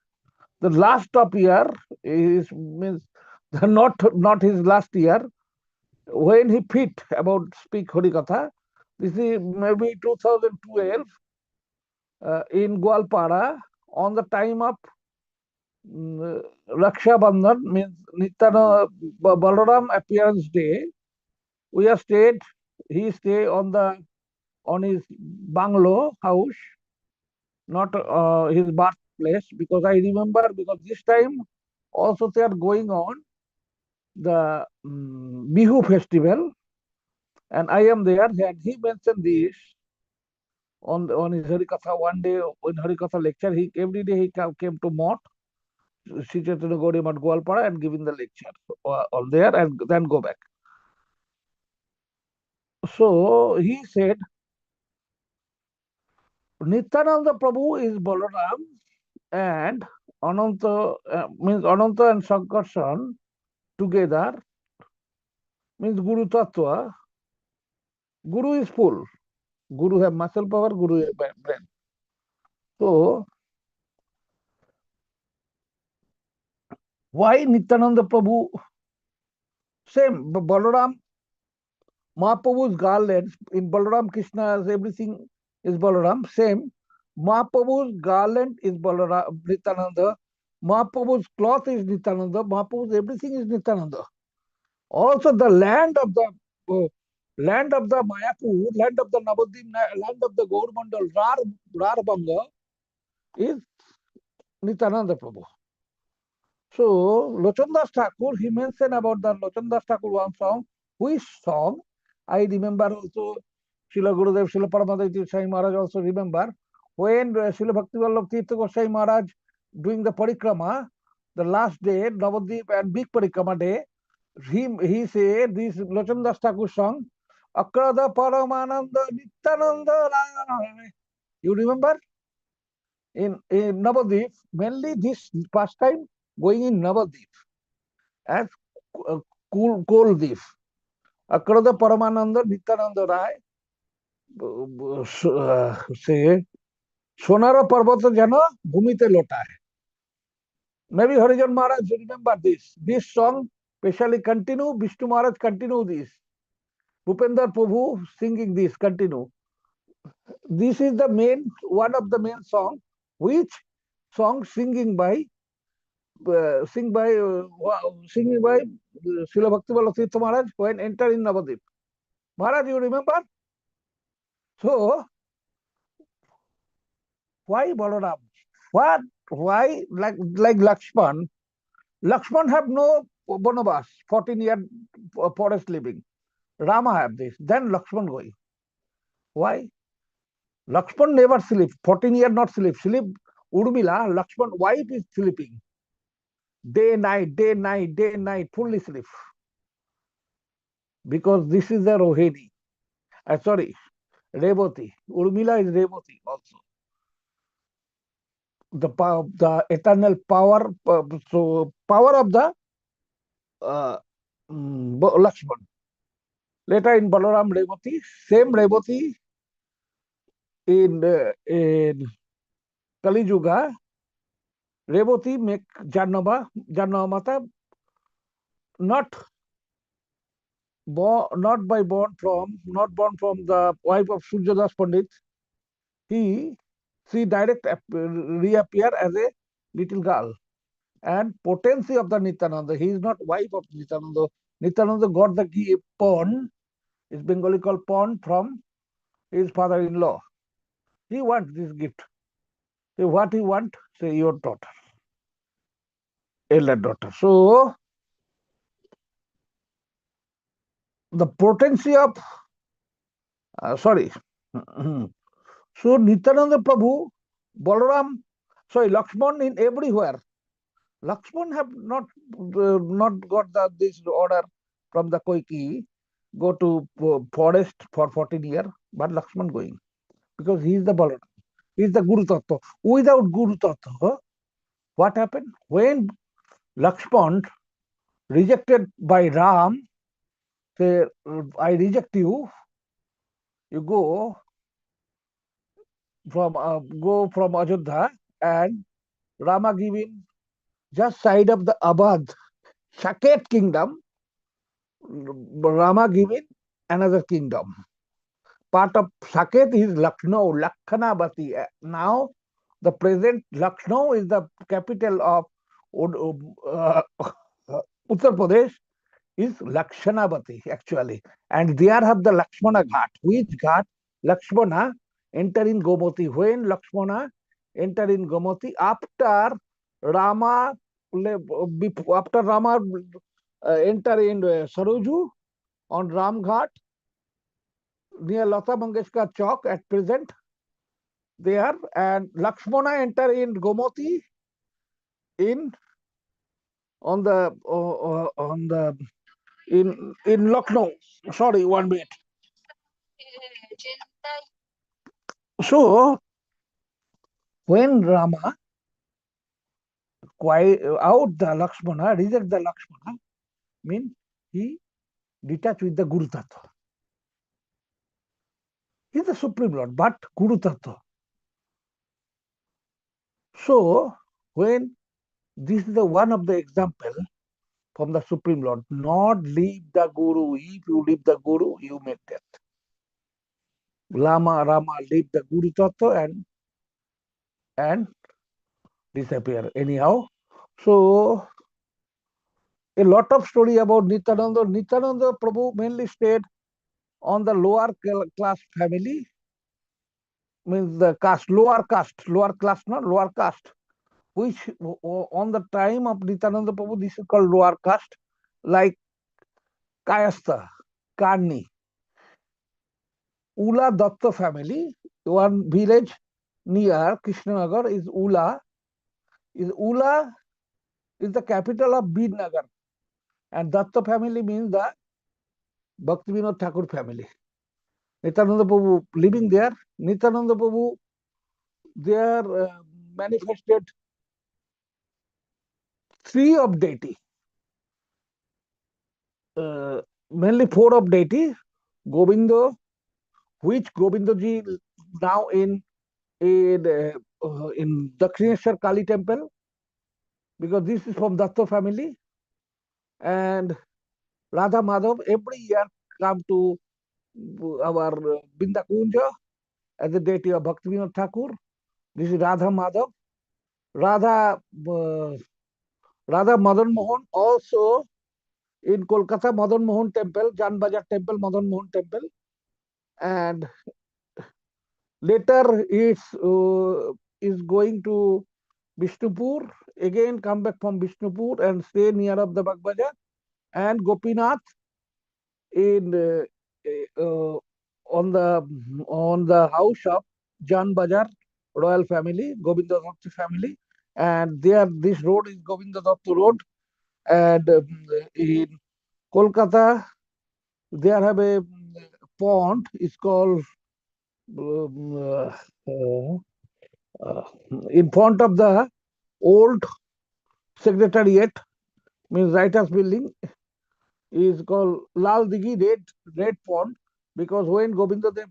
Speaker 4: the last of year means not his last year when he fit about speak Harikatha. This is maybe 2012 in Gwalpara on the time of Raksha Bandhan, means Nityananda Balaram appearance day. We have stayed. He stayed on his bungalow house, not his birthplace, because I remember because this time also they are going on the Bihu festival, and I am there. And he mentioned this on his Harikatha one day in Harikatha lecture. Every day he came to Mott, Sri Chaitanya Gauriya Math Gwalpara, and giving the lecture on there and then go back. So he said, Nityananda Prabhu is Balaram and Ananta means Ananta and Sankarshan together means Guru Tattva. Guru is full. Guru have muscle power, Guru have brain. So why Nityananda Prabhu? Same, Balaram, Mahaprabhu's garland in Balaram Krishna's everything is Balaram. Same, Mahaprabhu's garland is Balaram Nityananda. Mahaprabhu's cloth is Nityananda. Mahaprabhu's everything is Nityananda. Also, the land of the Mayapur, land of the Navadvip, land of the Gaurmandal, Rarbanga is Nityananda Prabhu. So, Lochandas Thakur, he mentioned about the Lochandas Thakur one song. Which song? I remember also, Srila Gurudev, Srila Paramadaitir Sai Maharaj also remember, when Srila Bhaktivallabh Tirtha Goswami Maharaj doing the parikrama, the last day, Navadvip and big parikrama day, he said this Lochandas Thakur song, Akrada Paramananda Nityananda Rai. You remember? In Navadvip, mainly this pastime going in Navadvip as Koldip. Akrada Paramananda Nityananda Rai say Sonara Parvata Jana Bhumite Lotae. Maybe Harijan Maharaj remember this. This song specially continue, Vishnu Maharaj continue this. Bhupendra Prabhu singing this, continue. This is the one of the main song, which song singing by singing by Srila Bhaktivallabh Tirtha Maharaj when enter in Navadvip. Maharaj, you remember? So, why Balaram? What? Why like Lakshman? Lakshman have no Bonavas, 14-year forest living. Rama have this. Then Lakshman going. Why? Lakshman never sleep. 14 year not sleep. Sleep Urmila, Lakshman wife is sleeping. Day, night, day, night, day, night, fully sleep. Because this is the Rohini. Sorry, Revati. Urmila is Revati also. The eternal power, so power of the Lakshman. Later in Balaram Revati, same Revati in Kali Yuga, Revati make Janava Mata not born from the wife of Suryadas Pandit. She direct reappear as a little girl. and potency of the Nityananda. He is not wife of Nityananda. Nityananda got the pawn, is Bengali called pawn, from his father-in-law. He wants this gift. So what he want? Say your daughter, elder daughter. So the potency of sorry. So Nityananda Prabhu, Balaram, sorry, Lakshman in everywhere. Lakshman have not got this order from the Koiki, go to forest for 14 years, but Lakshman going because he is the Balaram, he is the Guru Tattva. Without Guru Tattva, what happened when Lakshman rejected by Ram? Say, I reject you. You go from Ajodha, and Rama giving just side of the Abad, Saket kingdom. Rama giving another kingdom. Part of Saket is Lucknow, Lakkhanabati. Now, the present Lucknow is the capital of Uttar Pradesh, is Lakshanabati actually. And there have the Lakshmana Ghat. Which Ghat? Lakshmana enter in Gomati. When Lakshmana enter in Gomati, after Rama enter in Saraju on Ram Ghat, near Lata Mangeshkar Chowk at present there, and Lakshmana enter in Gomati in on the in Lucknow. Sorry, 1 minute. So when Rama out the Lakshmana, reject the Lakshmana, means he detached with the Guru Tattva. He is the Supreme Lord, but Guru Tattva. So when this is the one of the example from the Supreme Lord, not leave the Guru. If you leave the Guru, you make death. Rama leave the Guru Tattva and disappear anyhow. So a lot of story about Nityananda. Nityananda Prabhu mainly stayed on the lower class family, means the caste, lower class, not lower caste, which on the time of Nityananda Prabhu, this is called lower caste, like Kayastha, Karni, Ula Datta family. One village near Krishnanagar is Ula. Ula is the capital of Bidnagar, and Datta family means the Bhaktivinoda Thakur family. Nityananda Prabhu living there. Nityananda Prabhu there manifested three of deity, mainly four of deity. Govinda, which Govinda ji now in Dakshineshwar Kali temple, because this is from Datta family, and Radha Madhav every year come to our Binda Kunja as the deity of Bhaktivinoda Thakur. This is Radha Madhav. Radha Madan Mohan also in Kolkata, Madan Mohan temple, Jan Bazar temple, Madan Mohan temple, and later is going to Vishnupur, again come back from Vishnupur and stay near of the Bagbajar, and Gopinath in on the house of Jan Bazar royal family, Govinda Datta family, and there this road is Govinda Datta road, and in Kolkata there have a pond. It's called in front of the old secretariat, means writers building, is called Lal Digi, red pond, because when Govinda Dev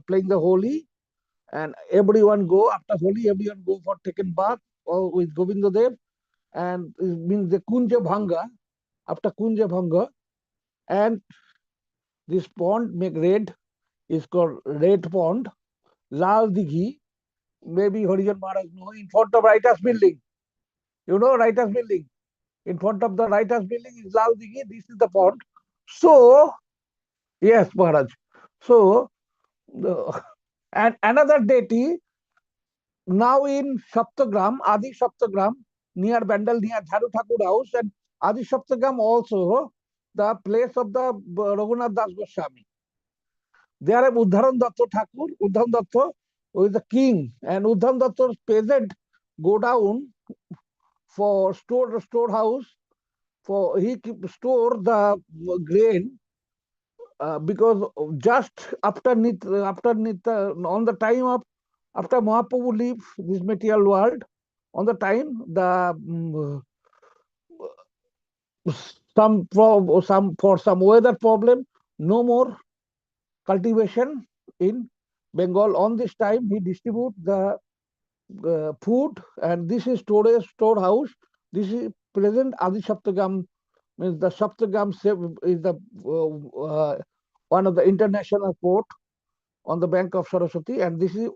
Speaker 4: playing the Holi, and everyone go after Holi, everyone go for taken bath or with Govinda Dev, and it means the Kunja Bhanga, after Kunja Bhanga, and this pond make red, is called red pond, Lal Digi, maybe Harijan Maharaj know, in front of writers building. You know, writers building. In front of the writers building is Lal Digi. This is the pond. So, yes, Maharaj. So, and another deity now in Saptagram, Adi Saptagram, near Bandal, near Jharu Thakur house, and Adi Saptagram also the place of the Raghunath Das Goswami. There are Uddharan Datta Thakur, Uddharan Datta, who is the king, and Uddharan Datta's peasant go down for storehouse for he store the grain because just after on the time of after Mahaprabhu leave this material world, on the time the for some weather problem, no more cultivation in Bengal. On this time, he distribute the food, and this is storehouse. This is present Adi Saptagam, means the Saptagam is the one of the international port on the bank of Saraswati, and this is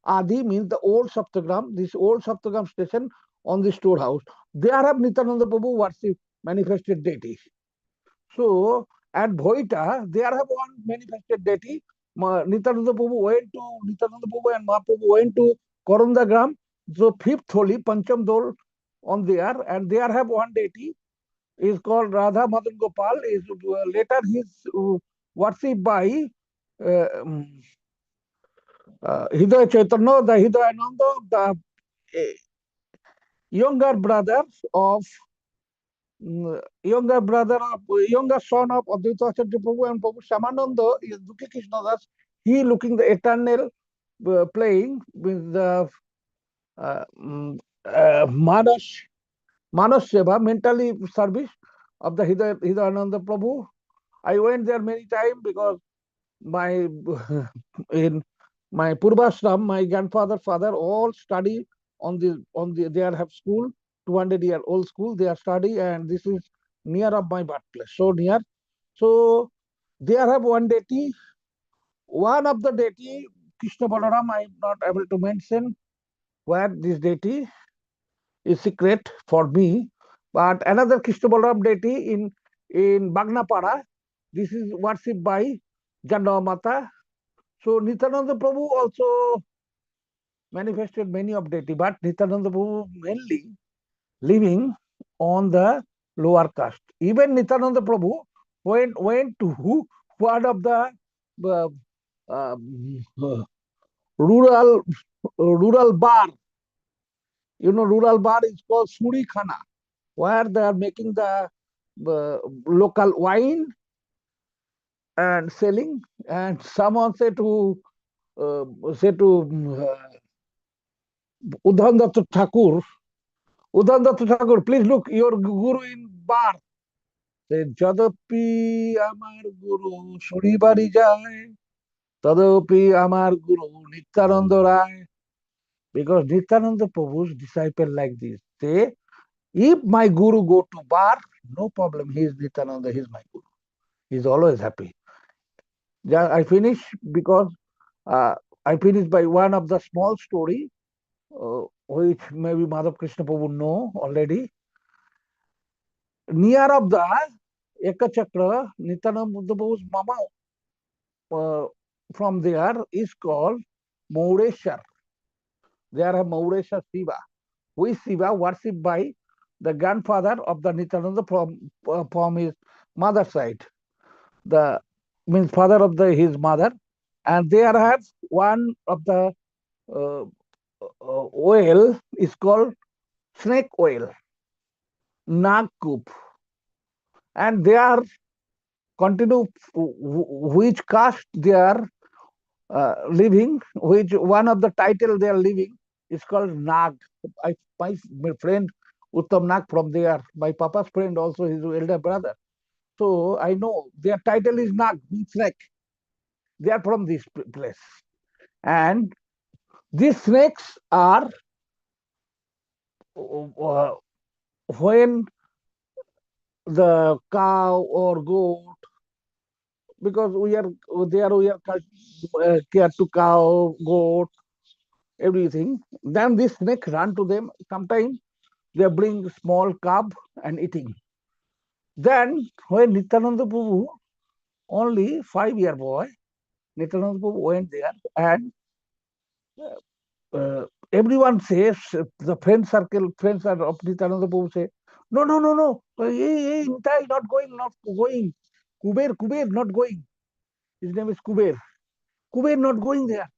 Speaker 4: Adi means the old Saptagram. This old Saptagam station on the storehouse. There have Nityananda Prabhu worship manifested deity. So at Bhoita, there have one manifested deity. Nityananda Prabhu went to Nityananda Prabhu and Mahaprabhu went to Korandagram. So fifth holy Pancham Dol on there, and there have one deity is called Radha Madan Gopal. Is later his worshipped by Hidaya Chaitanya, the Hidayananda, the younger brother of younger son of Advaita Acharya Prabhu and Prabhu Shamananda is Dukhi Krishna Das. He looking the eternal playing with the Manas Seva, mentally service of the Hidayananda Prabhu. I went there many times because my in my Purvashram, my grandfather, father, all study on the they have school, 200-year-old school. They are study, and this is near of my birthplace, so near. So they have one deity. One of the deity, Krishna Balaram, I am not able to mention where this deity is secret for me. But another Krishna Balaram deity in Bagnapara, this is worshipped by Jandava. So Nityananda Prabhu also manifested many of deity, but Nityananda Prabhu mainly living on the lower caste. Even Nityananda Prabhu went to one of the uh, uh, rural bar. You know, rural bar is called Suri Khana, where they are making the local wine and selling. And someone said to Uddhav Datta Thakur, please look, your guru in bar. যদপি আমার গুরু শনিবারি যায় তদপি আমার গুরু নিত্যানন্দ রায়, because Nityananda Prabhu's disciple like this. Say, if my guru go to bar, no problem, he is Nityananda, he is my guru. He is always happy. Yeah, I finish because I finish by one of the small story which maybe Madhav Krishna Prabhu know already. Near of the Ekachakra, Nityananda Prabhu's mama from there is called Maureshwar. There are Maureshwar Shiva, who is Shiva worshipped by the grandfather of the Nityananda from his mother's side. The means father of his mother, and there have one of the oil is called snake oil, Nagkup, and they are continue which caste they are living, which one of the title they are living is called Nag. My friend Uttam Nag from there, my papa's friend also, his elder brother. So I know their title is Nag, snake. They are from this place. And these snakes are when the cow or goat, because we are there, we are care to cow, goat, everything. Then this snake run to them. Sometimes they bring small cup and eating. Then when Nityananda Prabhu, only 5-year boy, Nityananda Prabhu went there, and everyone says, the friend circle, friends of Nityananda Prabhu say, no, no, no, no, hey, Nitai, not going, not going. Kuber, not going. His name is Kuber. Kuber not going there.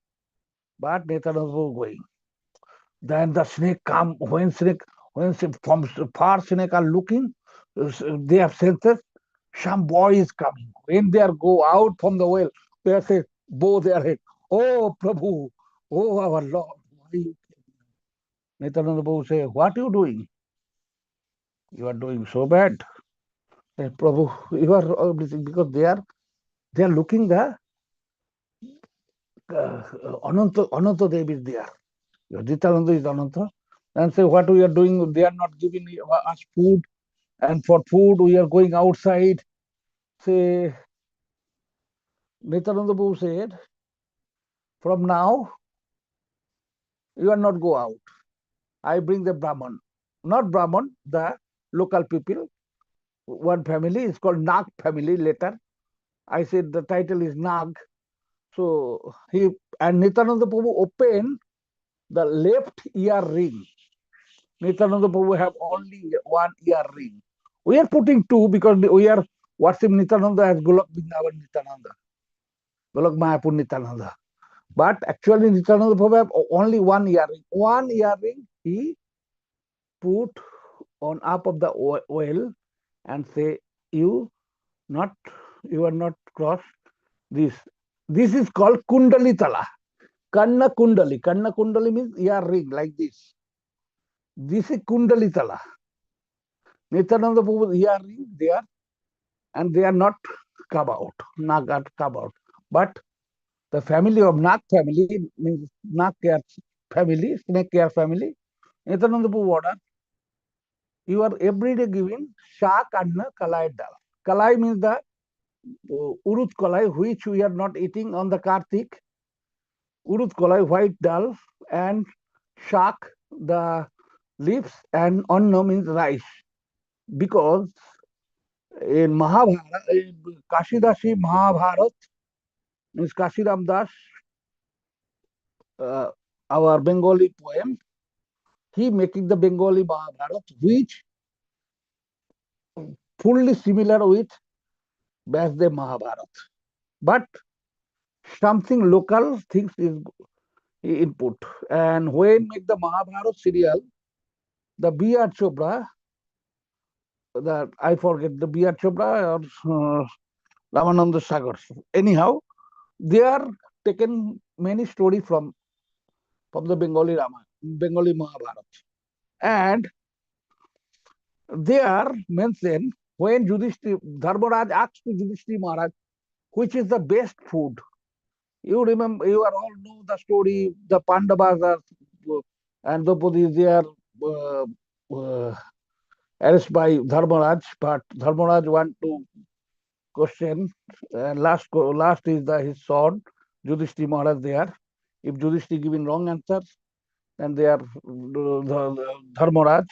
Speaker 4: But Nityananda Prabhu going. Then the snake come, when from far snake are looking, they have senses, some boy is coming. When they are go out from the well, they are say, bow their head, oh Prabhu, oh our Lord. Nityananda Prabhu say, what are you doing? You are doing so bad. Say, Prabhu, you are everything, because they are looking the Ananta Dev is there. Nityananda is Ananta. And say, what we are doing, they are not giving us food, and for food we are going outside. Say, Nityananda Prabhu said, from now you are not go out. I bring the Brahman, not Brahman, the local people. One family is called Nag family later. I said the title is Nag. So he and Nityananda Prabhu opened the left ear ring. Nityananda Prabhu have only one ear ring. We are putting two because we are worship Nityananda as Golok Vrindavan Nityananda, Golok Mayapur Nityananda. But actually Nityananda Prabhu have only one earring. One earring he put on up of the oil and say, you are not cross this. This is called Kundali Tala. Kanna Kundali. Kanna Kundali means earring like this. This is Kundali Tala. Nityananda Prabhu earring there, and they are not come out, not come out. But the family of Nag family means Nag care family, snake care family. Nityananda Prabhu order, you are every day giving shak and kalai dal. Kalai means the urut kalai, which we are not eating on the Kartik. Urut kalai, white dal, and shak, the leaves, and anna means rice. Because in Mahabharata, in Kashidasi Mahabharata, means Kashiram Das, our Bengali poem, he making the Bengali Mahabharata, which fully similar with Vyasdev Mahabharata. But something local things is input. And when make the Mahabharata serial, the B.R. Chopra, I forget the B.R. Chopra or Ramananda Sagar. Anyhow, they are taken many stories from the Bengali Bengali Mahabharata. And they are mentioned when Dharmaraj asked to Yudhishthira Maharaj, which is the best food. You remember, you are all know the story, the Pandavas are, and Draupadi, they are arrested by Dharmaraj, but Dharmaraj want to question, and last is his son, Yudhishthira Maharaj there. If Yudhishthira giving wrong answers, then they are Dharmaraj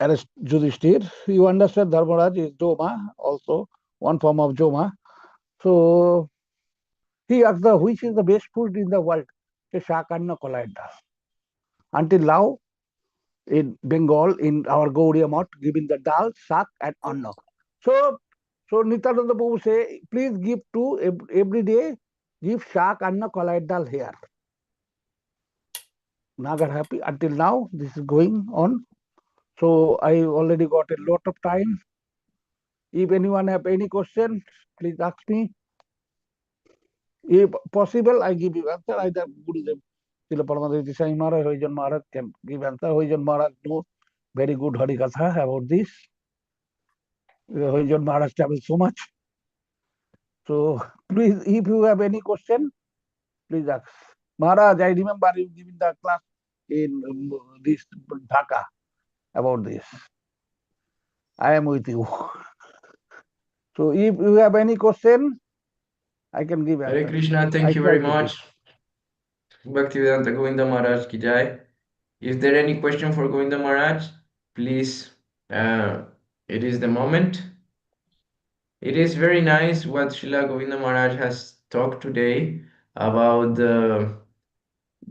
Speaker 4: arrest Yudhishthir. You understand Dharmaraj is Joma, also one form of Joma. So he asked which is the best food in the world? Shakanna Kolai Dal. Until now, in Bengal, in our Gaudiya Math, giving the dal, shak, and anna. So Nityananda Prabhu say, please give to every day, give shak, anna, kolai dal here. Nagar happy. Until now, this is going on. So I already got a lot of time. If anyone have any question, please ask me. If possible, I give you answer. Either Gurudev, Srila Paramadhanti Sai Maharaj, Hoijan Maharaj can give answer. Hoijan Maharaj knows very good Harikatha about this. Hoijan Maharaj travels so much. So please, if you have any question, please ask. Maharaj, I remember you giving the class in this Dhaka about this. I am with you. So if you have any question, I can give answer.
Speaker 1: Hare Krishna, thank you very much. Bhaktivedanta Govinda Maharaj ki jai. If there any question for Govinda Maharaj, please, it is the moment. It is very nice what Srila Govinda Maharaj has talked today about the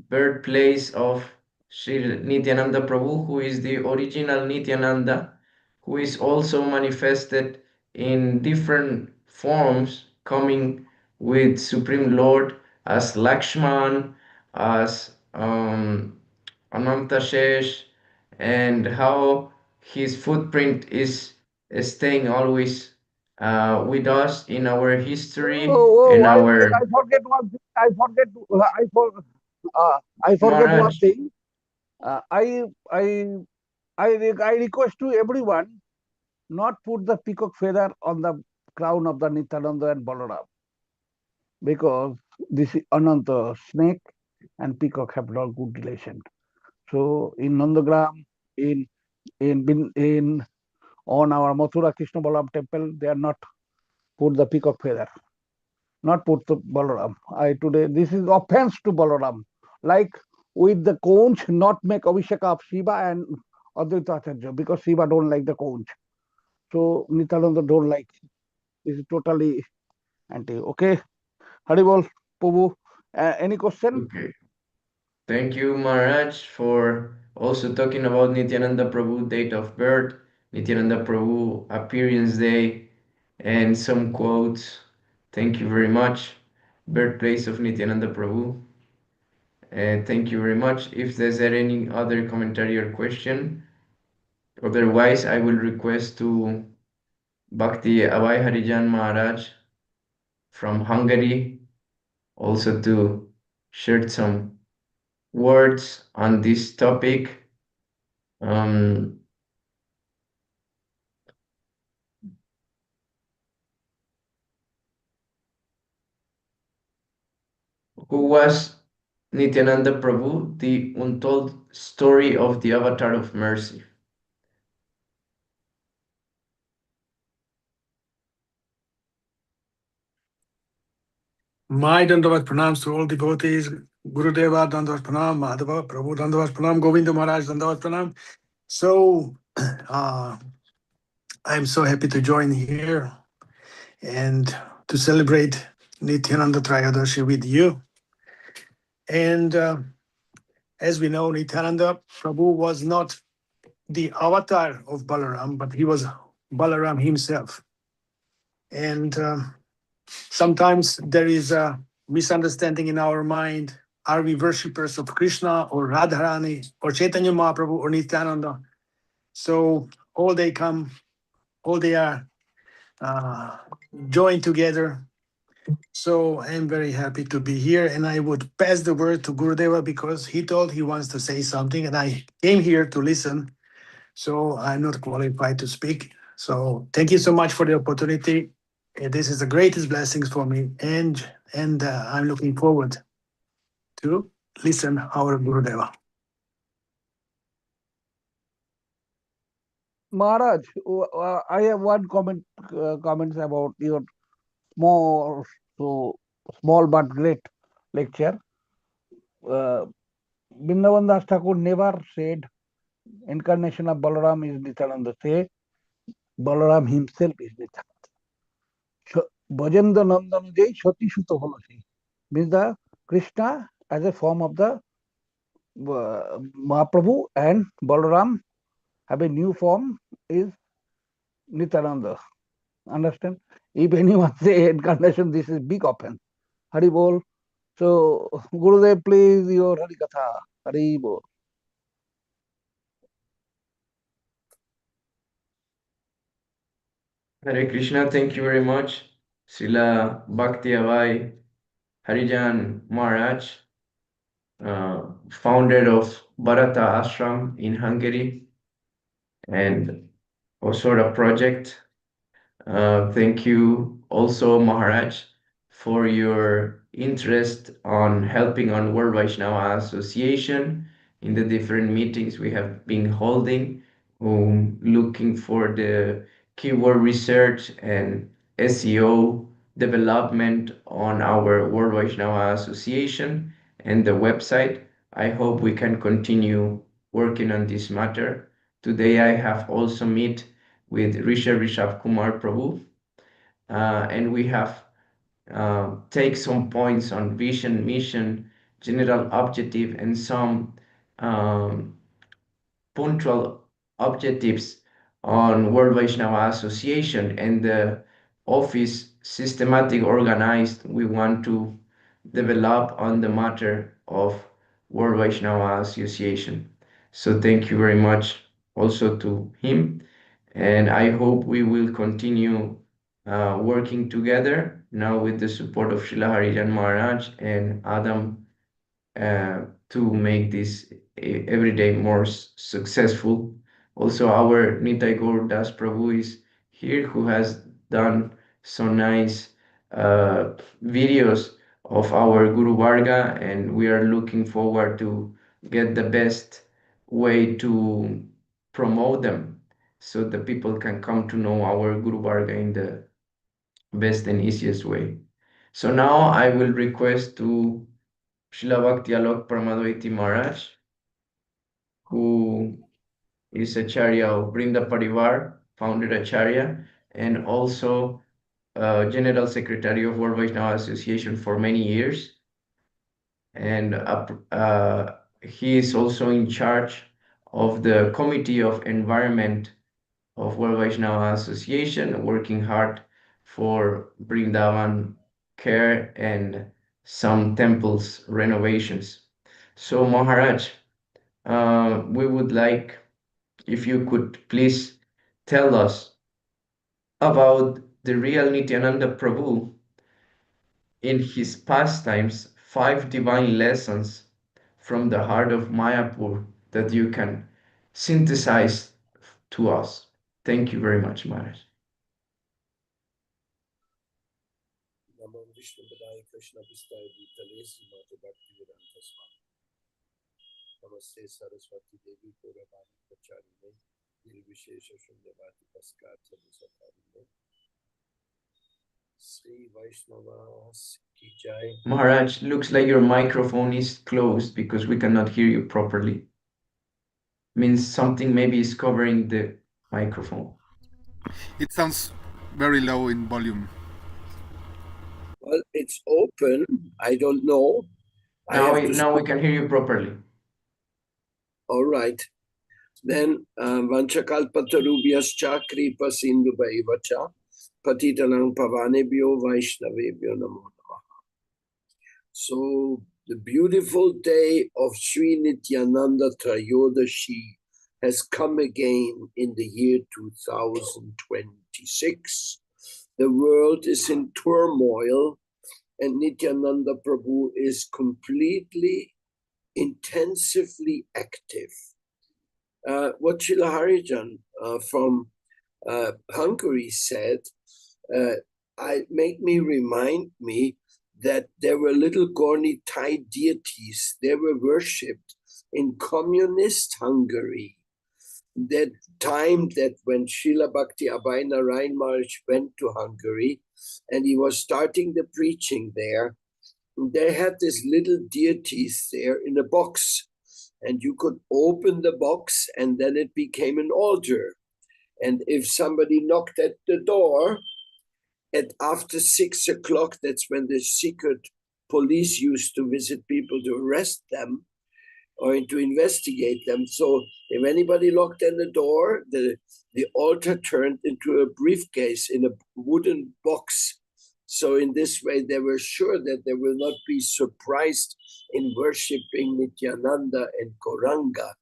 Speaker 1: birthplace of Sri Nityananda Prabhu, who is the original Nityananda, who is also manifested in different forms, coming with Supreme Lord as Lakshman, as Ananta Shesh, and how his footprint is staying always with us in our history
Speaker 4: Oh,
Speaker 1: and
Speaker 4: oh,
Speaker 1: our
Speaker 4: I forget one thing. I forget one
Speaker 1: Maharaj.
Speaker 4: thing. Uh, I, I, I request to everyone not put the peacock feather on the crown of the Nityananda and Balaram, because this is Ananta snake and peacock have not good relation. So in Nandagram, in in on our Mathura Krishna Balaram temple, they are not put the peacock feather, not put the Balaram. I today this is offense to Balaram. Like with the conch, not make Abhishek of Shiva and Advaita Acharya, because Shiva don't like the conch. So Nityananda don't like. This is totally anti. Okay, Haribol, Prabhu. Any question?
Speaker 1: Okay. Thank you, Maharaj, for also talking about Nityananda Prabhu date of birth, Nityananda Prabhu appearance day, and some quotes. Thank you very much. Birthplace of Nityananda Prabhu. Thank you very much. If there's any other commentary or question, otherwise I will request to Bhakti Abhay Harijan Maharaj from Hungary also to share some words on this topic. Um, who was Nityananda Prabhu, the untold story of the avatar of mercy.
Speaker 5: My Dandavat pranams to all devotees. Gurudeva Dandavat pranam, Madhava Prabhu Dandavat pranam, Govinda Maharaj Dandavat pranam. So I'm so happy to join here and to celebrate Nityananda Trayadashi with you. And as we know, Nityananda Prabhu was not the avatar of Balaram, but he was Balaram himself. And sometimes there is a misunderstanding in our mind. Are we worshippers of Krishna or Radharani or Chaitanya Mahaprabhu or Nityananda? So all they come, all they are joined together. So I'm very happy to be here, and I would pass the word to Gurudeva because he told he wants to say something, and I came here to listen. So I'm not qualified to speak. So thank you so much for the opportunity. This is the greatest blessings for me, and I'm looking forward to listen our Gurudeva.
Speaker 4: Maharaj, I have one comments about your small, so small but great lecture. Vrindavan Das Thakur never said incarnation of Balaram is Nityananda. Say Balaram himself is Nityananda. Bhajendra Nandan Jai Shati Shuta Holasi means the Krishna as a form of the Mahaprabhu, and Balaram have a new form is Nityananda. Understand? If anyone say incarnation, this is big offense. Hari bol. So Gurudev, please your Hari Katha. Hari bol.
Speaker 1: Hare Krishna, thank you very much. Srila Bhakti Avai Harijan Maharaj, founder of Bharata Ashram in Hungary and Osora project. Thank you also, Maharaj, for your interest on helping on World Vaisnava Association in the different meetings we have been holding, looking for the keyword research and SEO development on our World Vaisnava Association and the website. I hope we can continue working on this matter. Today I have also met with Rishabh Kumar Prabhu, and we have take some points on vision, mission, general objective, and some um, punctual objectives on World Vaisnava Association and the office systematic organized we want to develop on the matter of World Vaisnava Association. So thank you very much also to him, and I hope we will continue working together now with the support of Srila Harijan Maharaj and Adam to make this every day more successful. Also, our Nitai Gaur Das Prabhu is here, who has done so nice uh, videos of our Guru Varga, and we are looking forward to get the best way to promote them so the people can come to know our Guru Varga in the best and easiest way. So now I will request to Srila Bhakti Alok Pramadvaiti Maharaj, who is Acharya of Brinda Parivar, founded Acharya, and also General Secretary of World Vaishnava Association for many years. And he is also in charge of the Committee of Environment of World Vaishnava Association, working hard for Brindavan care and some temples renovations. So Maharaj, we would like if you could please tell us about the real Nityananda Prabhu in his pastimes, 5 divine lessons from the heart of Mayapur that you can synthesize to us. Thank you very much, Maharaj.
Speaker 3: Namo Vishnu Padaya Krishna Vistaya Bhutale Srimati Bhaktivedanta Swami. Namaste Saraswati Devi Gauravani Pracharine Nirvishesha Shunyavati Paskata Visakarine Sri Vaishnavas Ki Jai.
Speaker 1: Maharaj, looks like your microphone is closed because we cannot hear you properly. Means something maybe is covering the microphone.
Speaker 6: It sounds very low in volume.
Speaker 3: Well, it's open. I don't know.
Speaker 1: Now we can hear you properly.
Speaker 3: All right. Then Vanchakalpatarubhyascha Kripa Sindhubhaivacha Patitanang Pavanebhyo Vaishnavebhyo Namo Namaha. So the beautiful day of Sri Nityananda Trayodashi has come again in the year 2026. The world is in turmoil and Nityananda Prabhu is completely, intensively active. What Srila Harijan from Hungary said made me remind me that there were little Gorni Thai deities. They were worshipped in communist Hungary. That time that when Srila Bhakti Abhay Narayan Maharaj went to Hungary and he was starting the preaching there, they had these little deities there in a box. And you could open the box and then it became an altar. And if somebody knocked at the door, after 6 o'clock, that's when the secret police used to visit people to arrest them or to investigate them. So if anybody knocked on the door, the altar turned into a briefcase in a wooden box. So in this way, they were sure that they will not be surprised in worshipping Nityananda and Gauranga,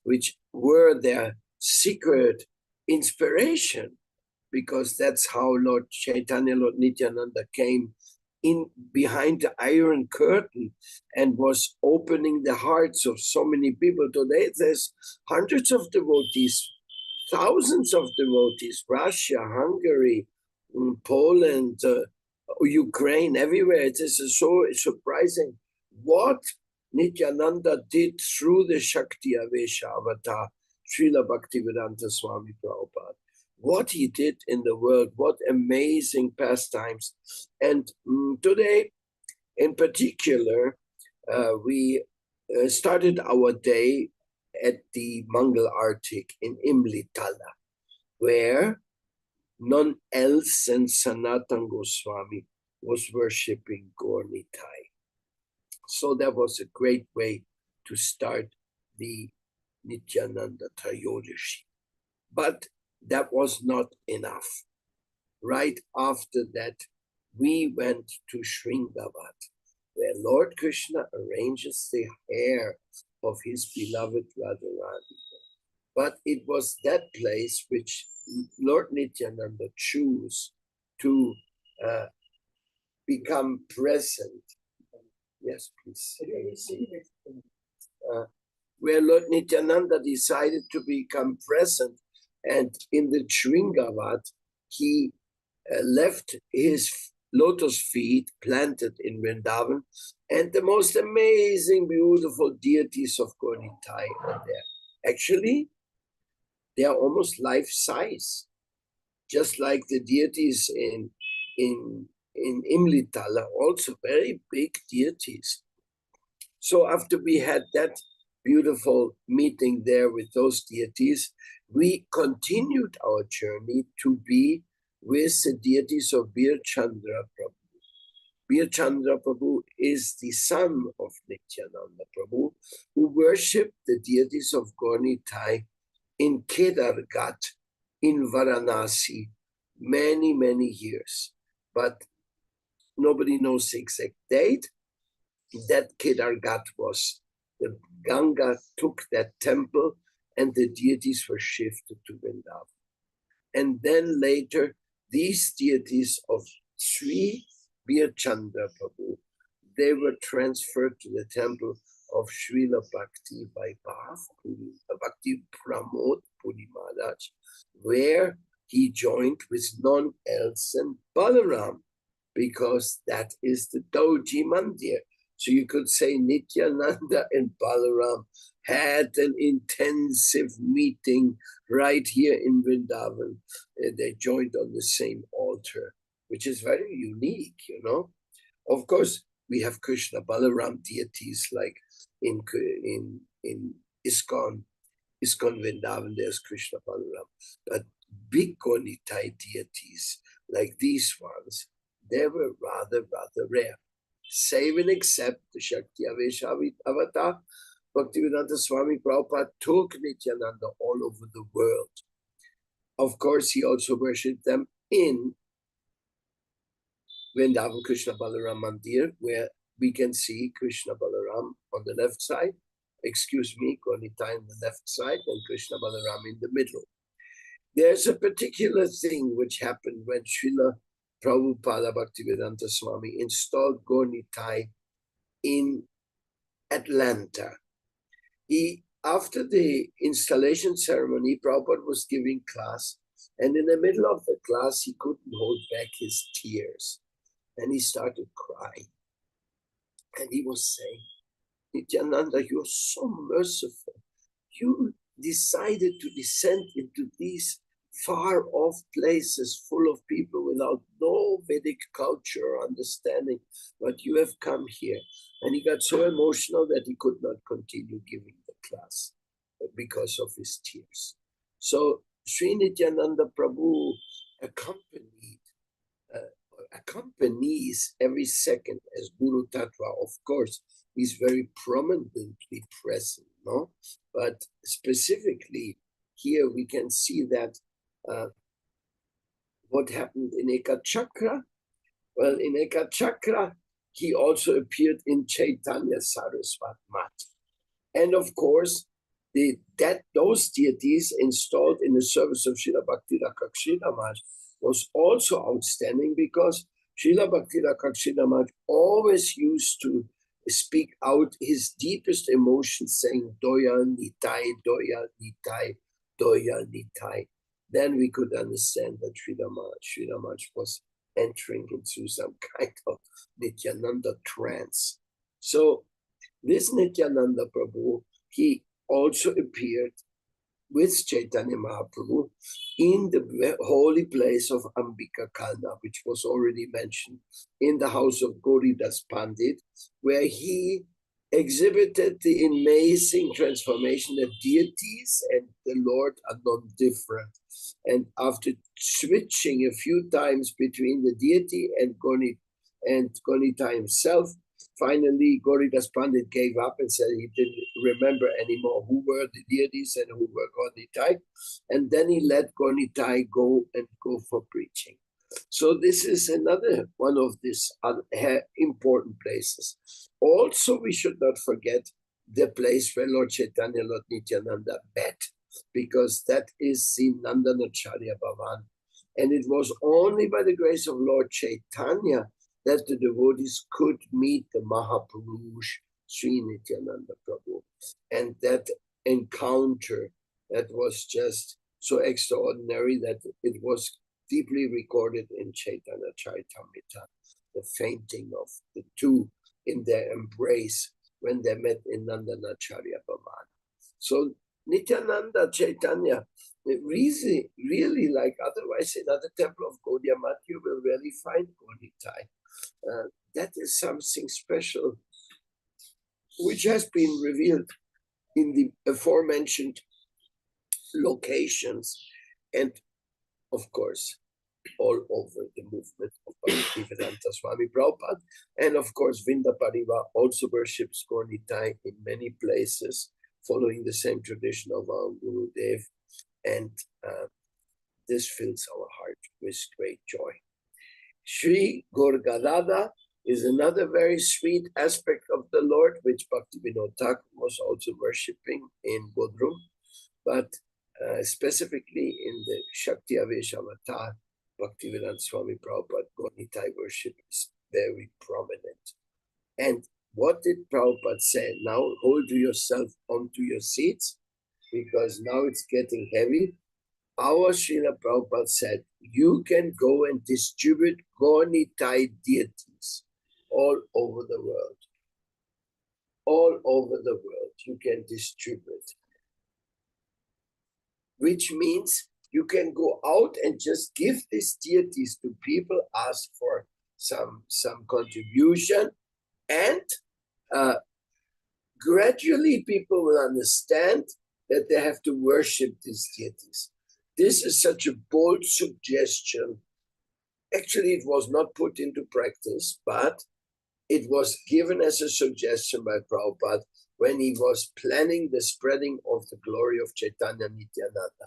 Speaker 3: which were their secret inspiration, because that's how Lord Chaitanya, Lord Nityananda came in behind the Iron Curtain and was opening the hearts of so many people. Today, there's hundreds of devotees, thousands of devotees, Russia, Hungary, Poland, Ukraine, everywhere. It is so surprising what Nityananda did through the Shakti Avesha avatar, Srila Bhaktivedanta Swami Prabhupada. What he did in the world, what amazing pastimes. And today, in particular, we started our day at the Mangal Artik in Imlitala, where none else than Sanatan Goswami was worshipping Gaur Nitai. So that was a great way to start the Nityananda Trayodashi. But that was not enough. Right after that, we went to Shringavat, where Lord Krishna arranges the hair of his beloved Radharani. But it was that place which Lord Nityananda chose to become present. Yes, please. Where Lord Nityananda decided to become present, and in the Shringavat, he left his lotus feet planted in Vrindavan, and the most amazing, beautiful deities of Gaur Nitai are there. Actually, they are almost life-size, just like the deities in Imlitala, also very big deities. So after we had that beautiful meeting there with those deities, we continued our journey to be with the deities of Bir Chandra Prabhu. Bir Chandra Prabhu is the son of Nityananda Prabhu, who worshipped the deities of Gaur Nitai in Kedargat, in Varanasi, many, many years. But nobody knows the exact date. That Kedargat was. The Ganga took that temple and the deities were shifted to Vrindavan. And then later, these deities of Sri Birchandra Prabhu, they were transferred to the temple of Srila Bhakti Vaibhav, Bhakti Pramod Puri Maharaj, where he joined with none else than Balaram, because that is the Dauji Mandir. So you could say Nityananda and Balaram had an intensive meeting right here in Vrindavan. They joined on the same altar, which is very unique, you know. Of course, we have Krishna Balaram deities like in ISKCON Vrindavan, there's Krishna Balaram. But big Gaur Nitai deities like these ones, they were rather rare. Save and except the Shakti Avesha Avatar, Bhaktivedanta Swami Prabhupada took Nityananda all over the world. Of course, he also worshipped them in Vrindavan Krishna Balaram Mandir, where we can see Krishna Balaram on the left side, Gaur Nitai on the left side, and Krishna Balaram in the middle. There's a particular thing which happened when Srila Prabhupada Bhaktivedanta Swami installed Gaur Nitai in Atlanta. After the installation ceremony, Prabhupada was giving class, and in the middle of the class, he couldn't hold back his tears, and he started crying. And he was saying, Nityananda, you're so merciful. You decided to descend into these far-off places full of people without no Vedic culture or understanding, but you have come here. And he got so emotional that he could not continue giving the class because of his tears. So Sri Nityananda Prabhu accompanies every second as Guru Tattva. Of course, he's very prominently present, no? But specifically here we can see that what happened in Eka Chakra. Well, in Eka Chakra, he also appeared in Chaitanya Saraswat Mat. And of course, those deities installed in the service of Srila Bhakti Rakshita Maharaj was also outstanding, because Srila Bhakti Rakshita Maharaj always used to speak out his deepest emotions, saying, Doya Nitai, Doya Nitai, Doya Nitai. Then we could understand that Srila Maharaj was entering into some kind of Nityananda trance. So this Nityananda Prabhu, he also appeared with Chaitanya Mahaprabhu in the holy place of Ambika Kalna, which was already mentioned, in the house of Gauridas Pandit, where he exhibited the amazing transformation that deities and the Lord are not different. And after switching a few times between the deity and Gonita himself, finally Goridas Pandit gave up and said he didn't remember anymore who were the deities and who were Gonitai. And then he let Gonitai go for preaching. So this is another one of these important places. Also, we should not forget the place where Lord Chaitanya and Lord Nityananda met, because that is the Nandanacharya Bhavan. And it was only by the grace of Lord Chaitanya that the devotees could meet the Mahapurush, Sri Nityananda Prabhu. And that encounter, that was just so extraordinary that it was deeply recorded in Chaitanya Charitamrita, the fainting of the two in their embrace when they met in Nandanacharya Bhavan. So Nityananda, Chaitanya, really like otherwise in other temple of Gaudiya Math, you will really find Gonitai. That is something special, which has been revealed in the aforementioned locations, and of course, all over the movement of Bhaktivedanta Swami Prabhupada. And of course, Vrinda Parivar also worships Gonitai in many places, following the same tradition of our Guru Dev. And this fills our heart with great joy. Sri Gaur-Gadada is another very sweet aspect of the Lord, which Bhaktivinoda Thakur was also worshipping in Bodrum, but specifically in the Shakti Avesh Avatar, Bhaktivedanta Swami Prabhupada Gonitai worship is very prominent. And what did Prabhupada say? Now hold yourself onto your seats, because now it's getting heavy. Our Srila Prabhupada said, you can go and distribute Gonitai deities all over the world. All over the world, you can distribute. Which means you can go out and just give these deities to people, ask for some contribution, and gradually people will understand that they have to worship these deities. This is such a bold suggestion. Actually, it was not put into practice, but it was given as a suggestion by Prabhupada when he was planning the spreading of the glory of Chaitanya Nityananda.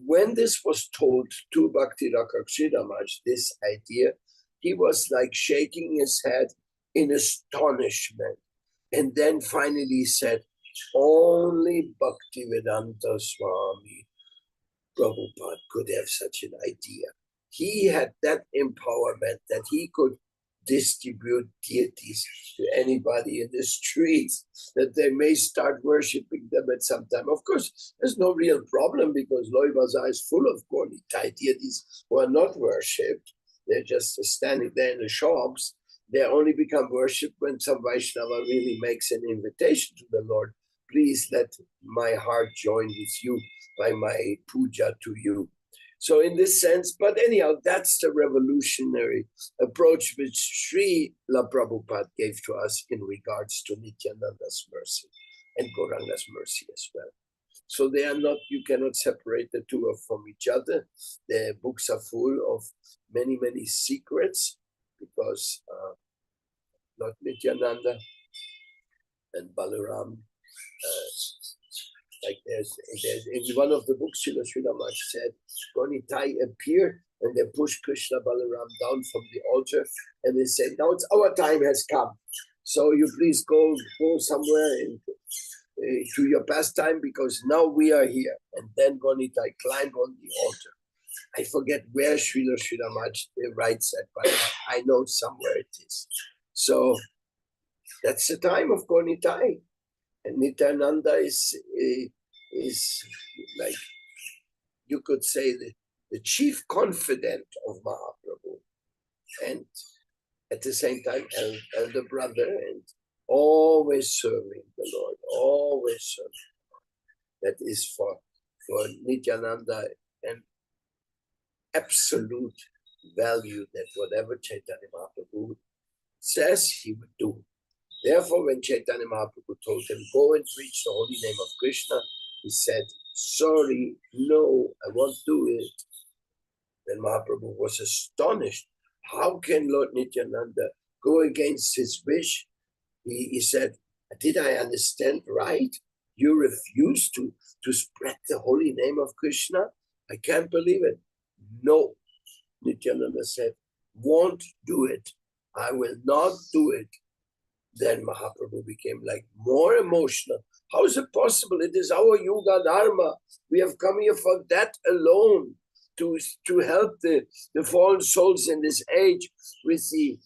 Speaker 3: When this was told to Bhakti Rakshak Maharaj, this idea, he was like shaking his head in astonishment. And then finally said, only Bhaktivedanta Swami Prabhupada could have such an idea. He had that empowerment that he could distribute deities to anybody in the streets, that they may start worshipping them at some time. Of course, there's no real problem, because Loi Bazaar is full of Gonitai deities who are not worshipped. They're just standing there in the shops. They only become worshipped when some Vaisnava really makes an invitation to the Lord. Please let my heart join with you by my puja to you. So in this sense, but anyhow, that's the revolutionary approach which Srila Prabhupada gave to us in regards to Nityananda's mercy and Gauranga's mercy as well. So they are not, you cannot separate the two from each other. Their books are full of many, many secrets, because Lord Nityananda and Balaram, like there's in one of the books, Srila Maharaj said, Gonitai appeared and they pushed Krishna Balaram down from the altar, and they said, now it's our time has come. So you please go somewhere to your pastime, because now we are here. And then Gonitai climbed on the altar. I forget where Srila Maharaj writes that, but I know somewhere it is. So that's the time of Gonitai. And Nityananda is like, you could say, the chief confidant of Mahaprabhu, and at the same time elder brother, and always serving the Lord, always serving. That is for Nityananda an absolute value, that whatever Chaitanya Mahaprabhu says, he would do. Therefore, when Chaitanya Mahaprabhu told him, go and preach the holy name of Krishna, he said, sorry, no, I won't do it. Then Mahaprabhu was astonished. How can Lord Nityananda go against his wish? He said, did I understand right? You refuse to spread the holy name of Krishna? I can't believe it. No, Nityananda said, won't do it. I will not do it. Then Mahaprabhu became like more emotional. How is it possible? It is our Yuga Dharma. We have come here for that alone, to help the fallen souls in this age with the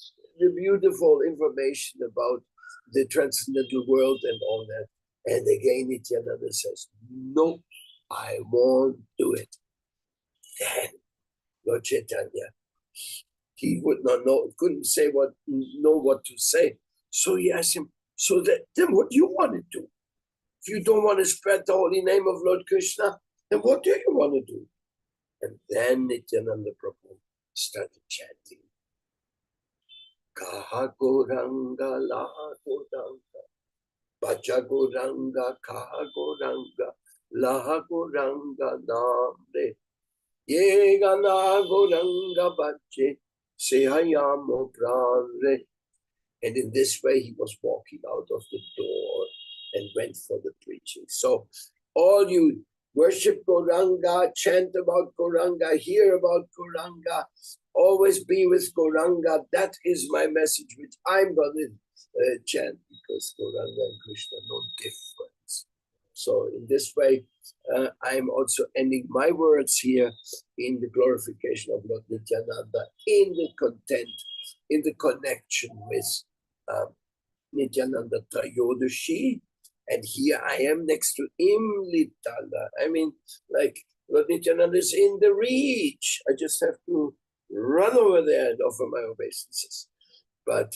Speaker 3: beautiful information about the transcendental world and all that. And again, Nityananda says, no, I won't do it. Then Lord Chaitanya, he would not know, couldn't know what to say. So he asked him, then what do you want to do? If you don't want to spread the holy name of Lord Krishna, then what do you want to do? And then Nityananda Prabhu started chanting. Kaha Goranga, Laha Goranga, Baja Goranga, Kaha Goranga, Laha Goranga, Namre, Ye Gana Goranga Bache, Sehayamo Pranre. And in this way, he was walking out of the door and went for the preaching. So all you worship Gauranga, chant about Gauranga, hear about Gauranga, always be with Gauranga. That is my message, which I'm going to chant, because Gauranga and Krishna know difference. So in this way, I'm also ending my words here in the glorification of Lord Nityananda, in the content, in the connection with Nityananda Trayodashi. And here I am next to Imlitala. I mean, like Lord Nityananda is in the reach. I just have to run over there and offer my obeisances. But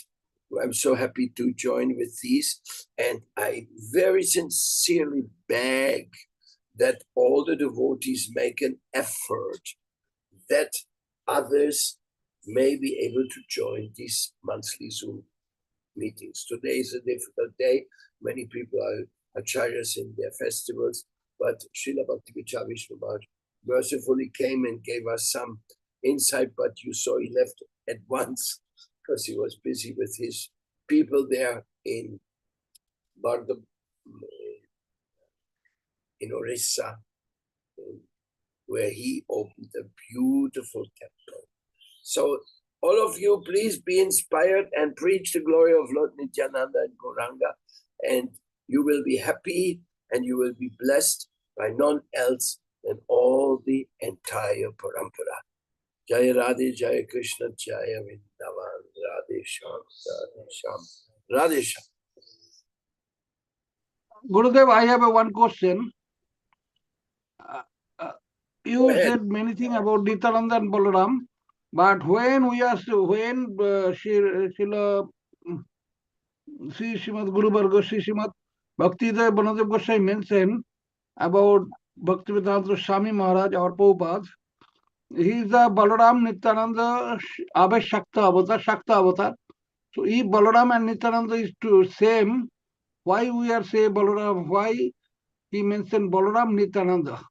Speaker 3: I'm so happy to join with these. And I very sincerely beg that all the devotees make an effort that others may be able to join these monthly Zoom meetings. Today is a difficult day. Many people are acharyas in their festivals, but Srila Bhakti Vishnu Maharaj mercifully came and gave us some insight, but you saw he left at once because he was busy with his people there in Bardha, in Orissa, where he opened a beautiful temple. So all of you, please be inspired and preach the glory of Lord Nityananda and Gauranga, and you will be happy and you will be blessed by none else than all the entire parampara. Jaya Radhe, Jaya Krishna, Jaya Vrindavan, Radhe Shyam, Radhe Shyam, Radhe Shyam.
Speaker 4: Gurudev, I have one question. You said many things about Nityananda and Balaram, but when Srila Sri Srimad Guru Varga, Sri Srimad Bhaktivedanta Baladev Goswami mentioned about Bhaktivedanta Swami Maharaj, our Prabhupada, he is the Balaram Nityananda Abhay Shakta Avatar. So if Balaram and Nityananda is same, why we are say Balaram? Why he mentioned Balaram Nityananda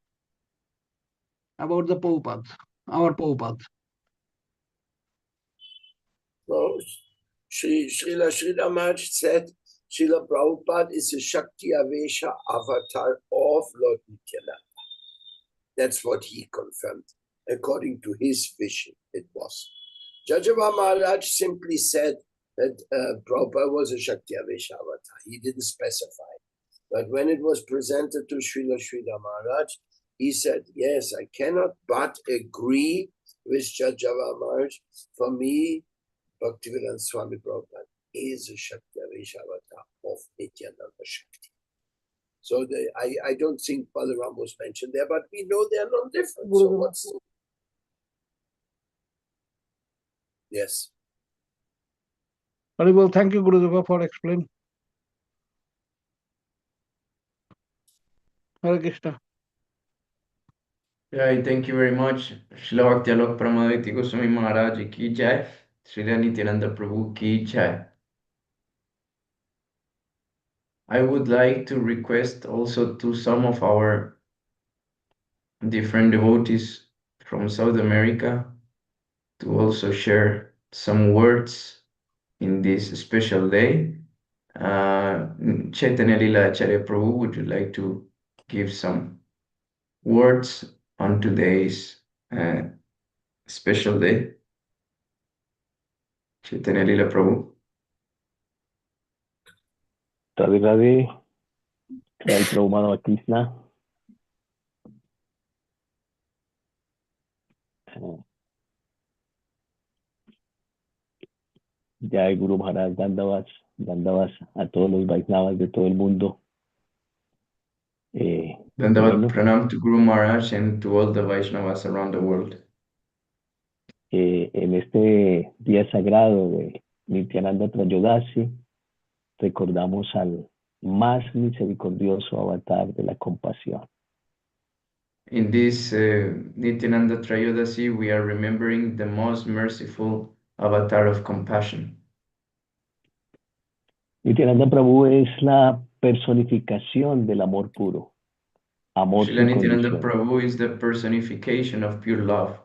Speaker 4: about the Prabhupada, our Prabhupada?
Speaker 3: No, Srila Maharaj said Srila Prabhupada is a Shakti Avesha avatar of Lord Nityananda. That's what he confirmed. According to his vision, it was. Jajava Maharaj simply said that Prabhupada was a Shakti Avesha avatar. He didn't specify. But when it was presented to Srila Maharaj, he said, yes, I cannot but agree with Jajava Maharaj. For me, Bhaktivedanta Swami Prabhupada is a Shakti Avesha avatar of Nityananda Shakti. So I don't think Balaram was mentioned there, but we know they are not different. So what's... Yes.
Speaker 4: Very well. Thank you, Gurudeva, for explaining. Hare Krishna.
Speaker 1: Yeah, thank you very much. Srila Bhakti Alok Pramaditi Goswami Maharaj ki jai. Srila Nityananda Prabhu ki jai. I would like to request also to some of our different devotees from South America to also share some words in this special day. Chaitanya Lila Acharya Prabhu, would you like to give some words on today's special day? Chaitanya Lila Prabhu.
Speaker 7: Radhe Radhe, Jai Prabhu Madhava Krishna. Jai Guru Maharaj, Dandavas, Dandavas a todos los Vaisnavas de todo el mundo.
Speaker 1: Dandavat
Speaker 7: Bueno,
Speaker 1: Pranam to Guru Maharaj and to all the Vaishnavas around the world.
Speaker 7: en este día sagrado de Nityananda Trayodasi, recordamos al más misericordioso avatar de la compasión.
Speaker 1: In this Nityananda Trayodasi, we are remembering the most merciful avatar of compassion.
Speaker 7: Nityananda Prabhu es la personificación del amor puro, amor
Speaker 1: Srila
Speaker 7: sin
Speaker 1: Nityananda
Speaker 7: condición.
Speaker 1: Prabhu is the personification of pure love.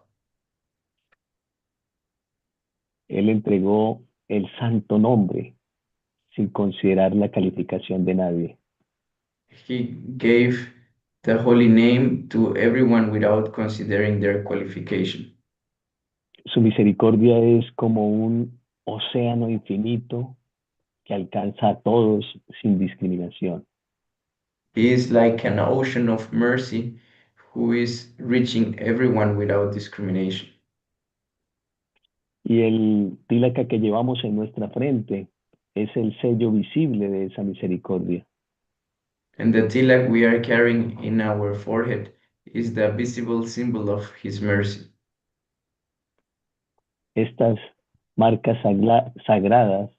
Speaker 7: Él entregó el santo nombre sin considerar la calificación de nadie.
Speaker 1: He gave the holy name to everyone without considering their qualification.
Speaker 7: Su misericordia es como un océano infinito que alcanza a todos sin discriminación.
Speaker 1: He is like an ocean of mercy who is reaching everyone without discrimination.
Speaker 7: Y el tilaka que llevamos en nuestra frente es el sello visible de esa misericordia.
Speaker 1: And the tilak we are carrying in our forehead is the visible symbol of his mercy.
Speaker 7: Estas marcas sagradas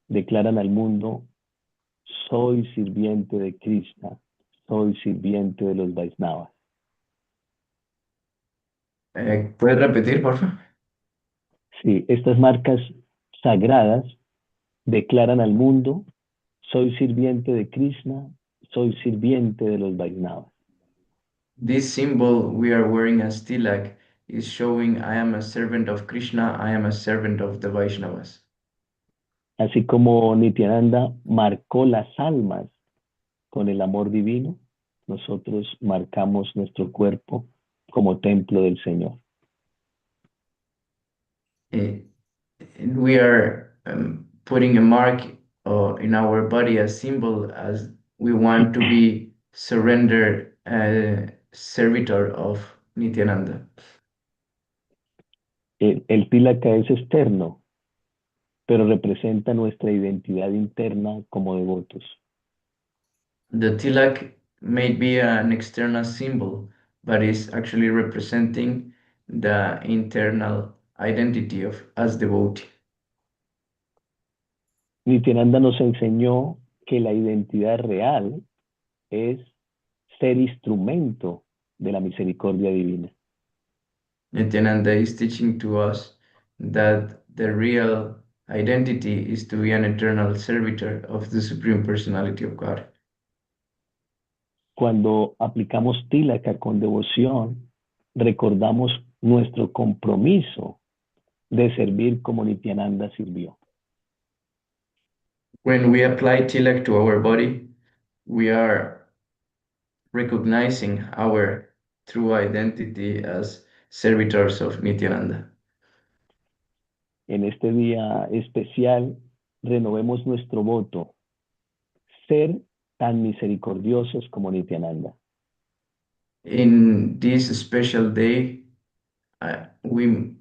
Speaker 7: declaran al mundo: soy sirviente de Krishna, soy sirviente de los Vaisnavas.
Speaker 1: ¿Puedes repetir, por favor?
Speaker 7: Sí, estas marcas sagradas declaran al mundo: soy sirviente de Krishna, soy sirviente de los Vaisnavas.
Speaker 1: This symbol we are wearing as tilak is showing I am a servant of Krishna, I am a servant of the Vaishnavas.
Speaker 7: Así como Nityananda marcó las almas con el amor divino, nosotros marcamos nuestro cuerpo como templo del Señor.
Speaker 1: And we are putting a mark in our body, a symbol, as we want to be surrendered servitor of Nityananda.
Speaker 7: El tilaka es externo, pero representa nuestra identidad interna como devotos.
Speaker 1: The tilak may be an external symbol, but is actually representing the internal identity of as devotee.
Speaker 7: Nityananda nos enseñó que la identidad real es ser instrumento de la misericordia divina.
Speaker 1: Nityananda is teaching to us that the real identity is to be an eternal servitor of the Supreme Personality of God.
Speaker 7: Cuando aplicamos tilaka con devoción, recordamos nuestro compromiso de servir como Nityananda sirvió.
Speaker 1: When we apply tilak to our body, we are recognizing our true identity as servitors of Nityananda.
Speaker 7: En este día especial, renovemos nuestro voto: ser tan misericordiosos como Nityananda.
Speaker 1: In this special day, we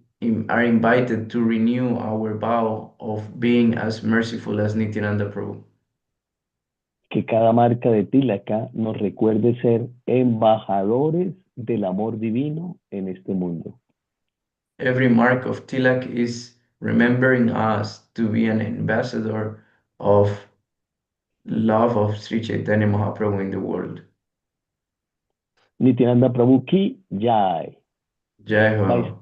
Speaker 1: are invited to renew our vow of being as merciful as Nityananda Prabhu.
Speaker 7: Que cada marca de tilaka nos recuerde ser embajadores del amor divino en este mundo.
Speaker 1: Every mark of tilak is remembering us to be an ambassador of love of Sri Chaitanya Mahaprabhu in the world.
Speaker 7: Nityananda Prabhu ki jai.
Speaker 1: Jai Ho.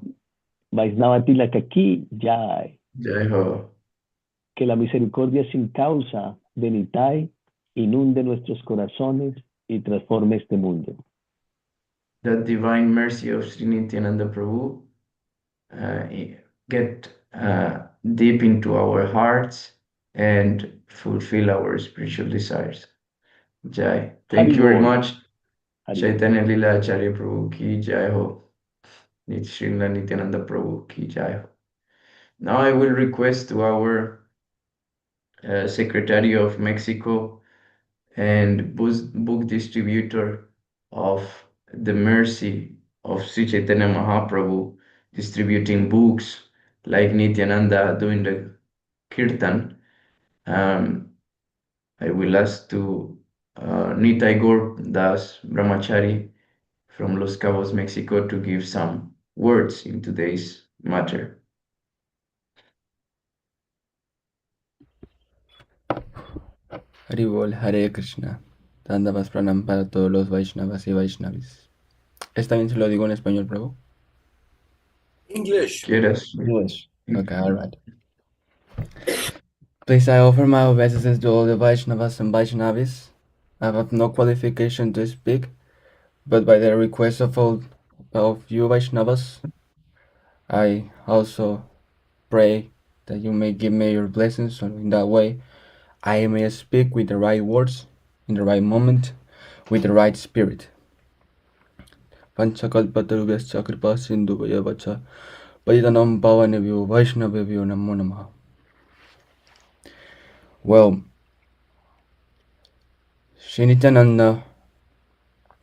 Speaker 7: Vaisnava tilaka ki jai.
Speaker 1: Jai Ho.
Speaker 7: Que la misericordia sin causa de Nitai inunde nuestros corazones y transforme este mundo.
Speaker 1: That divine mercy of Sri Nityananda Prabhu get deep into our hearts and fulfill our spiritual desires. Jai. Thank you very
Speaker 7: Haribol.
Speaker 1: much. Chaitanya Lila Acharya Prabhu ki jai ho. Srila Nityananda Prabhu ki jai ho. Now I will request to our Secretary of Mexico and book distributor of the mercy of Sri Chaitanya Mahaprabhu, distributing books like Nityananda doing the kirtan. I will ask to Nitai Gaur Das Brahmachari from Los Cabos, Mexico, to give some words in today's matter.
Speaker 8: Haribol, Hare Krishna. Dandavas pranam para todos los Vaishnavas y Vaishnavis. ¿Está bien si lo digo en español, Prabhu?
Speaker 3: English.
Speaker 1: ¿Quieres?
Speaker 8: English. Okay, alright. Please, I offer my obeisances to all the Vaishnavas and Vaishnavis. I have no qualification to speak, but by the request of all of you Vaishnavas, I also pray that you may give me your blessings, so in that way I may speak with the right words, in the right moment, with the right spirit. Panchakalpatarubhyascha kripa sindhuvaya vacha Paditanam pavanebhyo Vaishnavebhyo namo namaha. Well, Sri Nityananda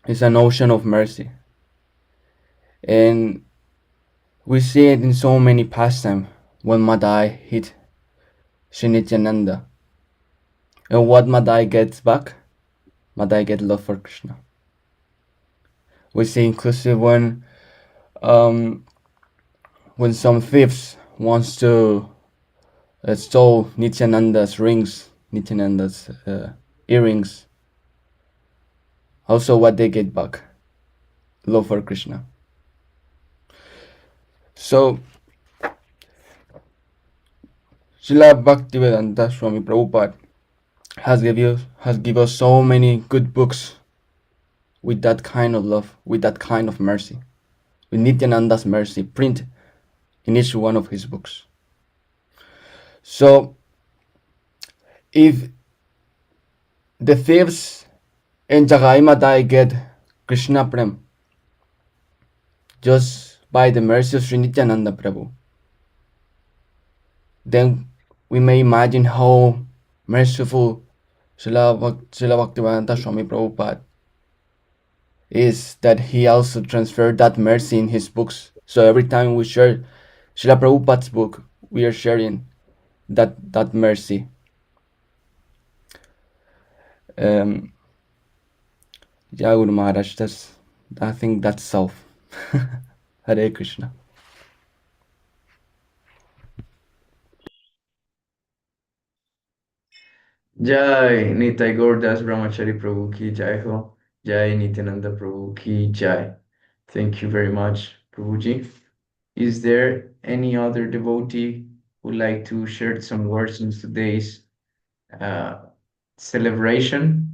Speaker 8: is an ocean of mercy, and we see it in so many pastimes. When Madai hit Sri Nityananda, and what Madai gets back, Madai gets love for Krishna. We see inclusive when some thieves wants to stole Nityananda's rings, Nityananda's earrings. Also, what they get back, love for Krishna. So, Srila Bhaktivedanta Swami Prabhupada has given us so many good books with that kind of love, with that kind of mercy, with Nityananda's mercy print in each one of his books. So, if the thieves in Jagai Madai get Krishna Prem just by the mercy of Sri Nityananda Prabhu, then we may imagine how merciful Srila Bhaktivedanta Swami Prabhupada is, that he also transferred that mercy in his books. So every time we share Srila Prabhupada's book, we are sharing that mercy. Yeah, Guru Maharaj, I think that's self. Hare Krishna.
Speaker 1: Jai Nitai Gaur Das Brahmachari Prabhu ki jai ho. Jai Nityananda Prabhu ki jai. Thank you very much, Prabhuji. Is there any other devotee who would like to share some words in today's celebration?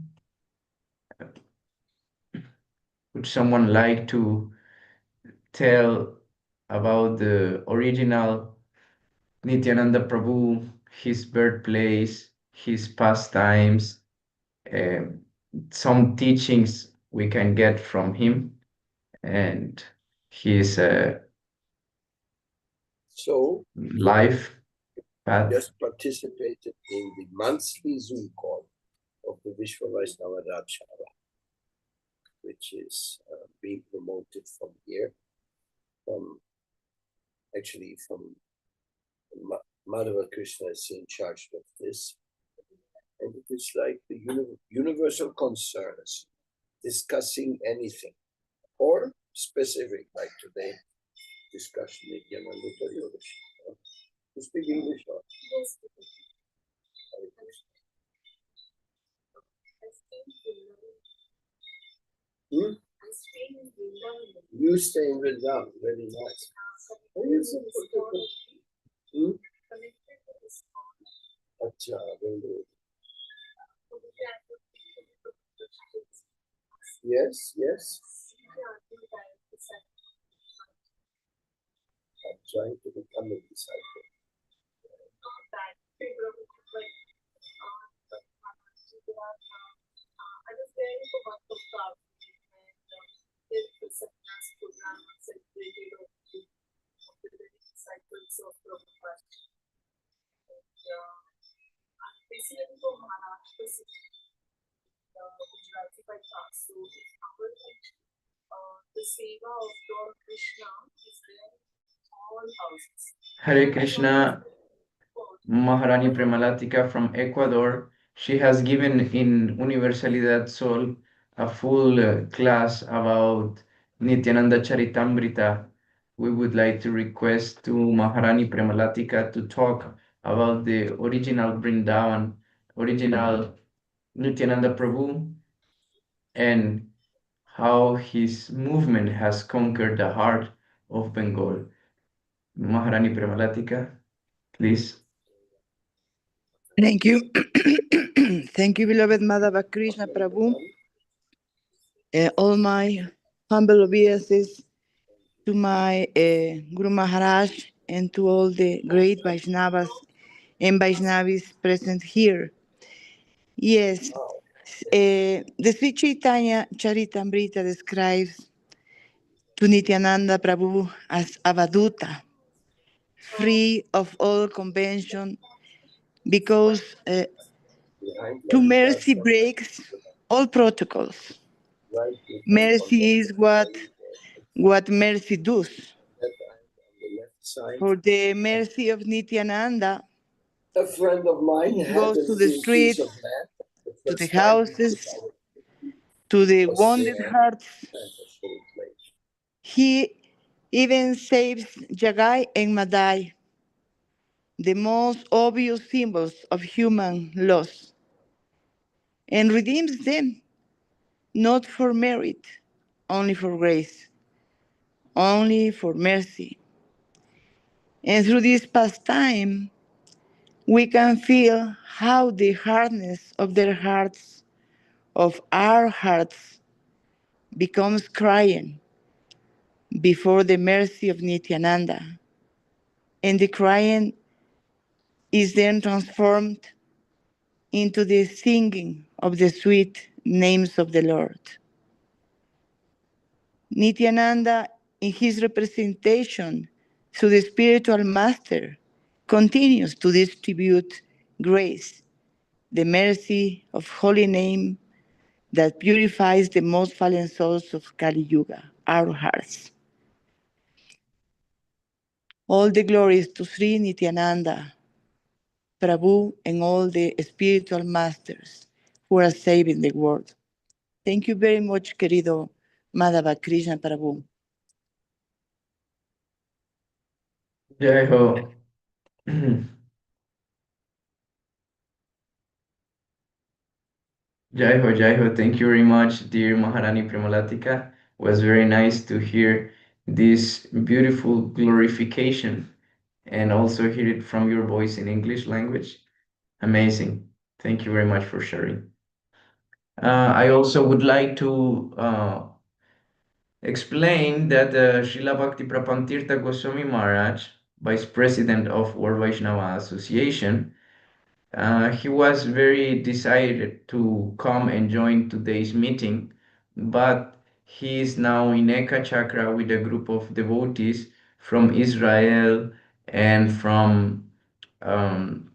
Speaker 1: Would someone like to tell about the original Nityananda Prabhu, his birthplace, his pastimes, some teachings we can get from him, and his
Speaker 3: So,
Speaker 1: life path?
Speaker 3: just participated in the monthly Zoom call of the Vishwa Vaisnava Rajshara, which is being promoted from here, from Madhava Krishna is in charge of this. And it is like the universal concerns, discussing anything, or specific, like today, discussion with Nityananda Tirtha. You speak English or? Yes. You stay in Vrindavan, very nice. Acha, very good. Yes, yes. I'm trying to become a disciple.
Speaker 1: Hare Krishna, Maharani Premalatika from Ecuador. She has given in Universalidad Sol a full class about Nityananda Charitamrita. We would like to request to Maharani Premalatika to talk about the original Vrindavan, original Nityananda Prabhu, and how his movement has conquered the heart of Bengal. Maharani Premalatika, please.
Speaker 9: Thank you. Thank you, beloved Madhava Krishna Prabhu. All my humble obeisances to my Guru Maharaj and to all the great Vaisnavas and Vaishnavis present here. Yes, the Sri Chaitanya Charitamrita describes to Nityananda Prabhu as Avaduta, free of all convention, because to mercy breaks all protocols. Mercy is what mercy does. For the mercy of Nityananda,
Speaker 3: A friend of mine had
Speaker 9: goes
Speaker 3: a
Speaker 9: to the
Speaker 3: few sheets of
Speaker 9: streets,
Speaker 3: land.
Speaker 9: to the houses, to the wounded hearts. He even saves Jagai and Madai, the most obvious symbols of human loss, and redeems them, not for merit, only for grace, only for mercy. And through this pastime, we can feel how the hardness of their hearts, of our hearts, becomes crying before the mercy of Nityananda. And the crying is then transformed into the singing of the sweet names of the Lord. Nityananda, in his representation through the spiritual master, continues to distribute grace, the mercy of holy name that purifies the most fallen souls of Kali Yuga, our hearts. All the glories to Sri Nityananda, Prabhu, and all the spiritual masters who are saving the world. Thank you very much, querido Madhava Krishna Prabhu.
Speaker 1: Jai Ho. Jai Ho, Jai Ho. Thank you very much, dear Maharani Premalatika. It was very nice to hear this beautiful glorification and also hear it from your voice in English language. Amazing. Thank you very much for sharing. I also would like to explain that Srila Bhakti Prapantirtha Goswami Maharaj, Vice President of World Vaishnava Association, he was very decided to come and join today's meeting, but he is now in Eka Chakra with a group of devotees from Israel and from um,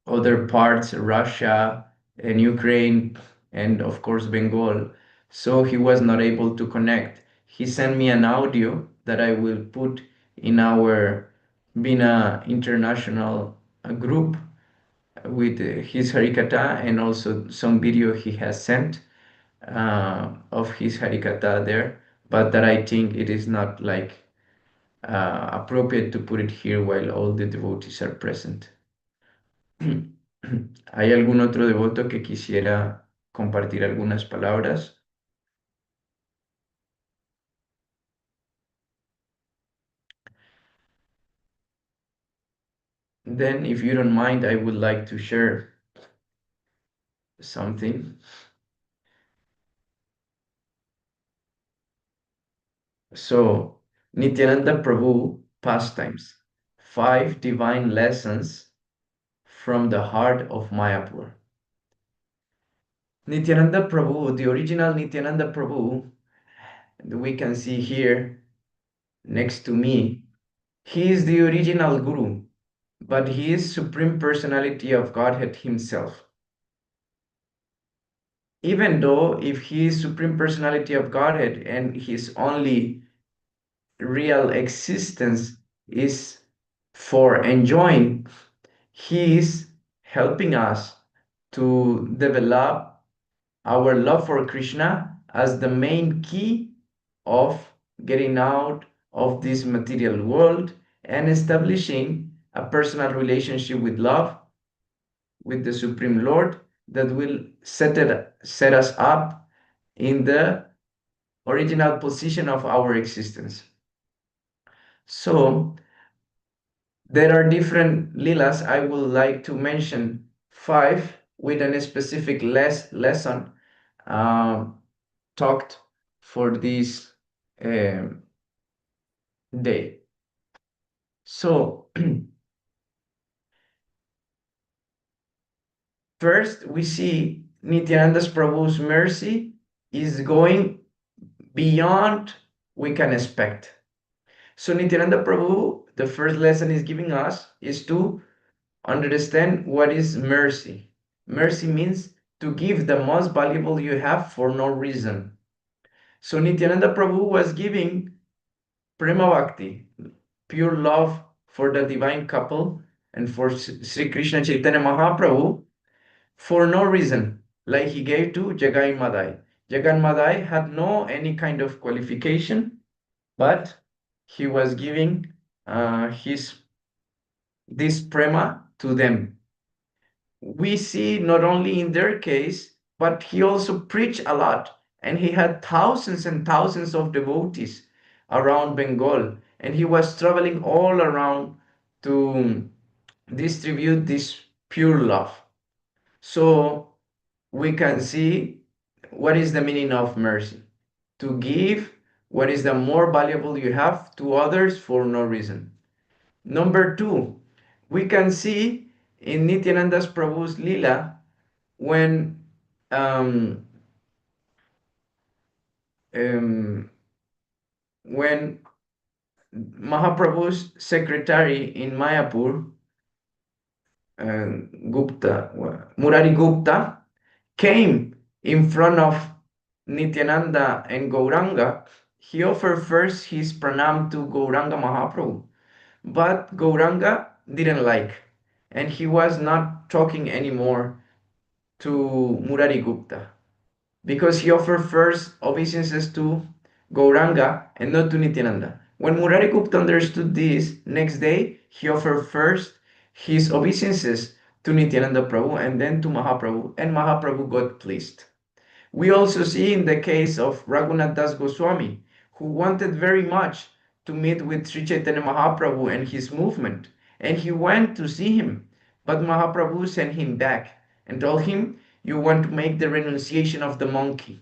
Speaker 1: other parts, Russia and Ukraine, and of course Bengal. So he was not able to connect. He sent me an audio that I will put in our Bina International group with his Harikata and also some video he has sent of his Harikata there, but that I think it is not like appropriate to put it here while all the devotees are present. ¿Hay algún otro devoto que quisiera compartir algunas palabras? Then, if you don't mind, I would like to share something. So, Nityananda Prabhu pastimes, 5 divine lessons from the heart of Mayapur. Nityananda Prabhu, the original Nityananda Prabhu, we can see here next to me, he is the original Guru, but he is Supreme Personality of Godhead himself. Even though if he is Supreme Personality of Godhead and his only real existence is for enjoying, he is helping us to develop our love for Krishna as the main key of getting out of this material world and establishing a personal relationship with love with the Supreme Lord that will set us up in the original position of our existence. So there are different lilas. I would like to mention 5 with a specific lesson talked for this day. So first we see Nityananda Prabhu's mercy is going beyond we can expect. So Nityananda Prabhu, the first lesson is giving us is to understand what is mercy. Mercy means to give the most valuable you have for no reason. So Nityananda Prabhu was giving Prema Bhakti, pure love for the divine couple and for Sri Krishna Chaitanya Mahaprabhu for no reason, like he gave to Jagai Madai. Jagan Madai had no any kind of qualification, but he was giving this prema to them. We see not only in their case, but he also preached a lot, and he had thousands and thousands of devotees around Bengal, and he was traveling all around to distribute this pure love. So we can see what is the meaning of mercy: to give what is the more valuable you have to others for no reason. Number 2, we can see in Nityananda Prabhu's Lila when um, um, when Mahaprabhu's secretary in Mayapur, Gupta, Murari Gupta, came in front of Nityananda and Gauranga. He offered first his pranam to Gauranga Mahaprabhu, but Gauranga didn't like, and he was not talking anymore to Murari Gupta because he offered first obeisances to Gauranga and not to Nityananda. When Murari Gupta understood this, next day he offered first his obeisances to Nityananda Prabhu and then to Mahaprabhu, and Mahaprabhu got pleased. We also see in the case of Raghunath Das Goswami, who wanted very much to meet with Sri Chaitanya Mahaprabhu and his movement, and he went to see him, but Mahaprabhu sent him back and told him, you want to make the renunciation of the monkey.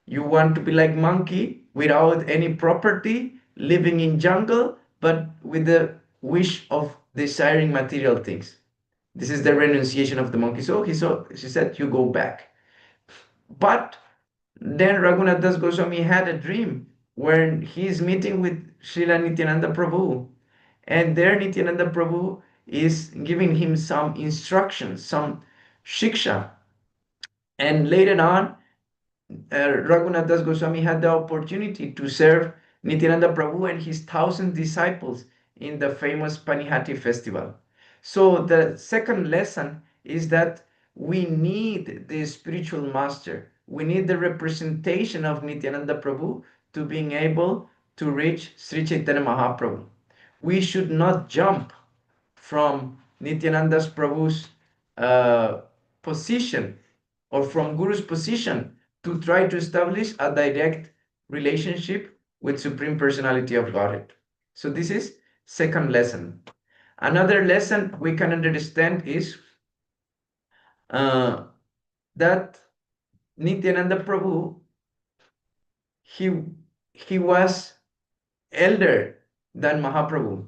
Speaker 1: You want to be like monkey without any property, living in jungle, but with the wish of desiring material things. This is the renunciation of the monkey. So she said, you go back. But then Raghunath Das Goswami had a dream where he is meeting with Srila Nityananda Prabhu, and there Nityananda Prabhu is giving him some instructions, some shiksha. And later on, Raghunath Das Goswami had the opportunity to serve Nityananda Prabhu and his 1,000 disciples in the famous Panihati festival. So the second lesson is that we need the spiritual master. We need the representation of Nityananda Prabhu to being able to reach Sri Chaitanya Mahaprabhu. We should not jump from Nityananda Prabhu's position or from Guru's position to try to establish a direct relationship with Supreme Personality of Godhead. So this is second lesson. Another lesson we can understand is that Nityananda Prabhu, he he was elder than Mahaprabhu.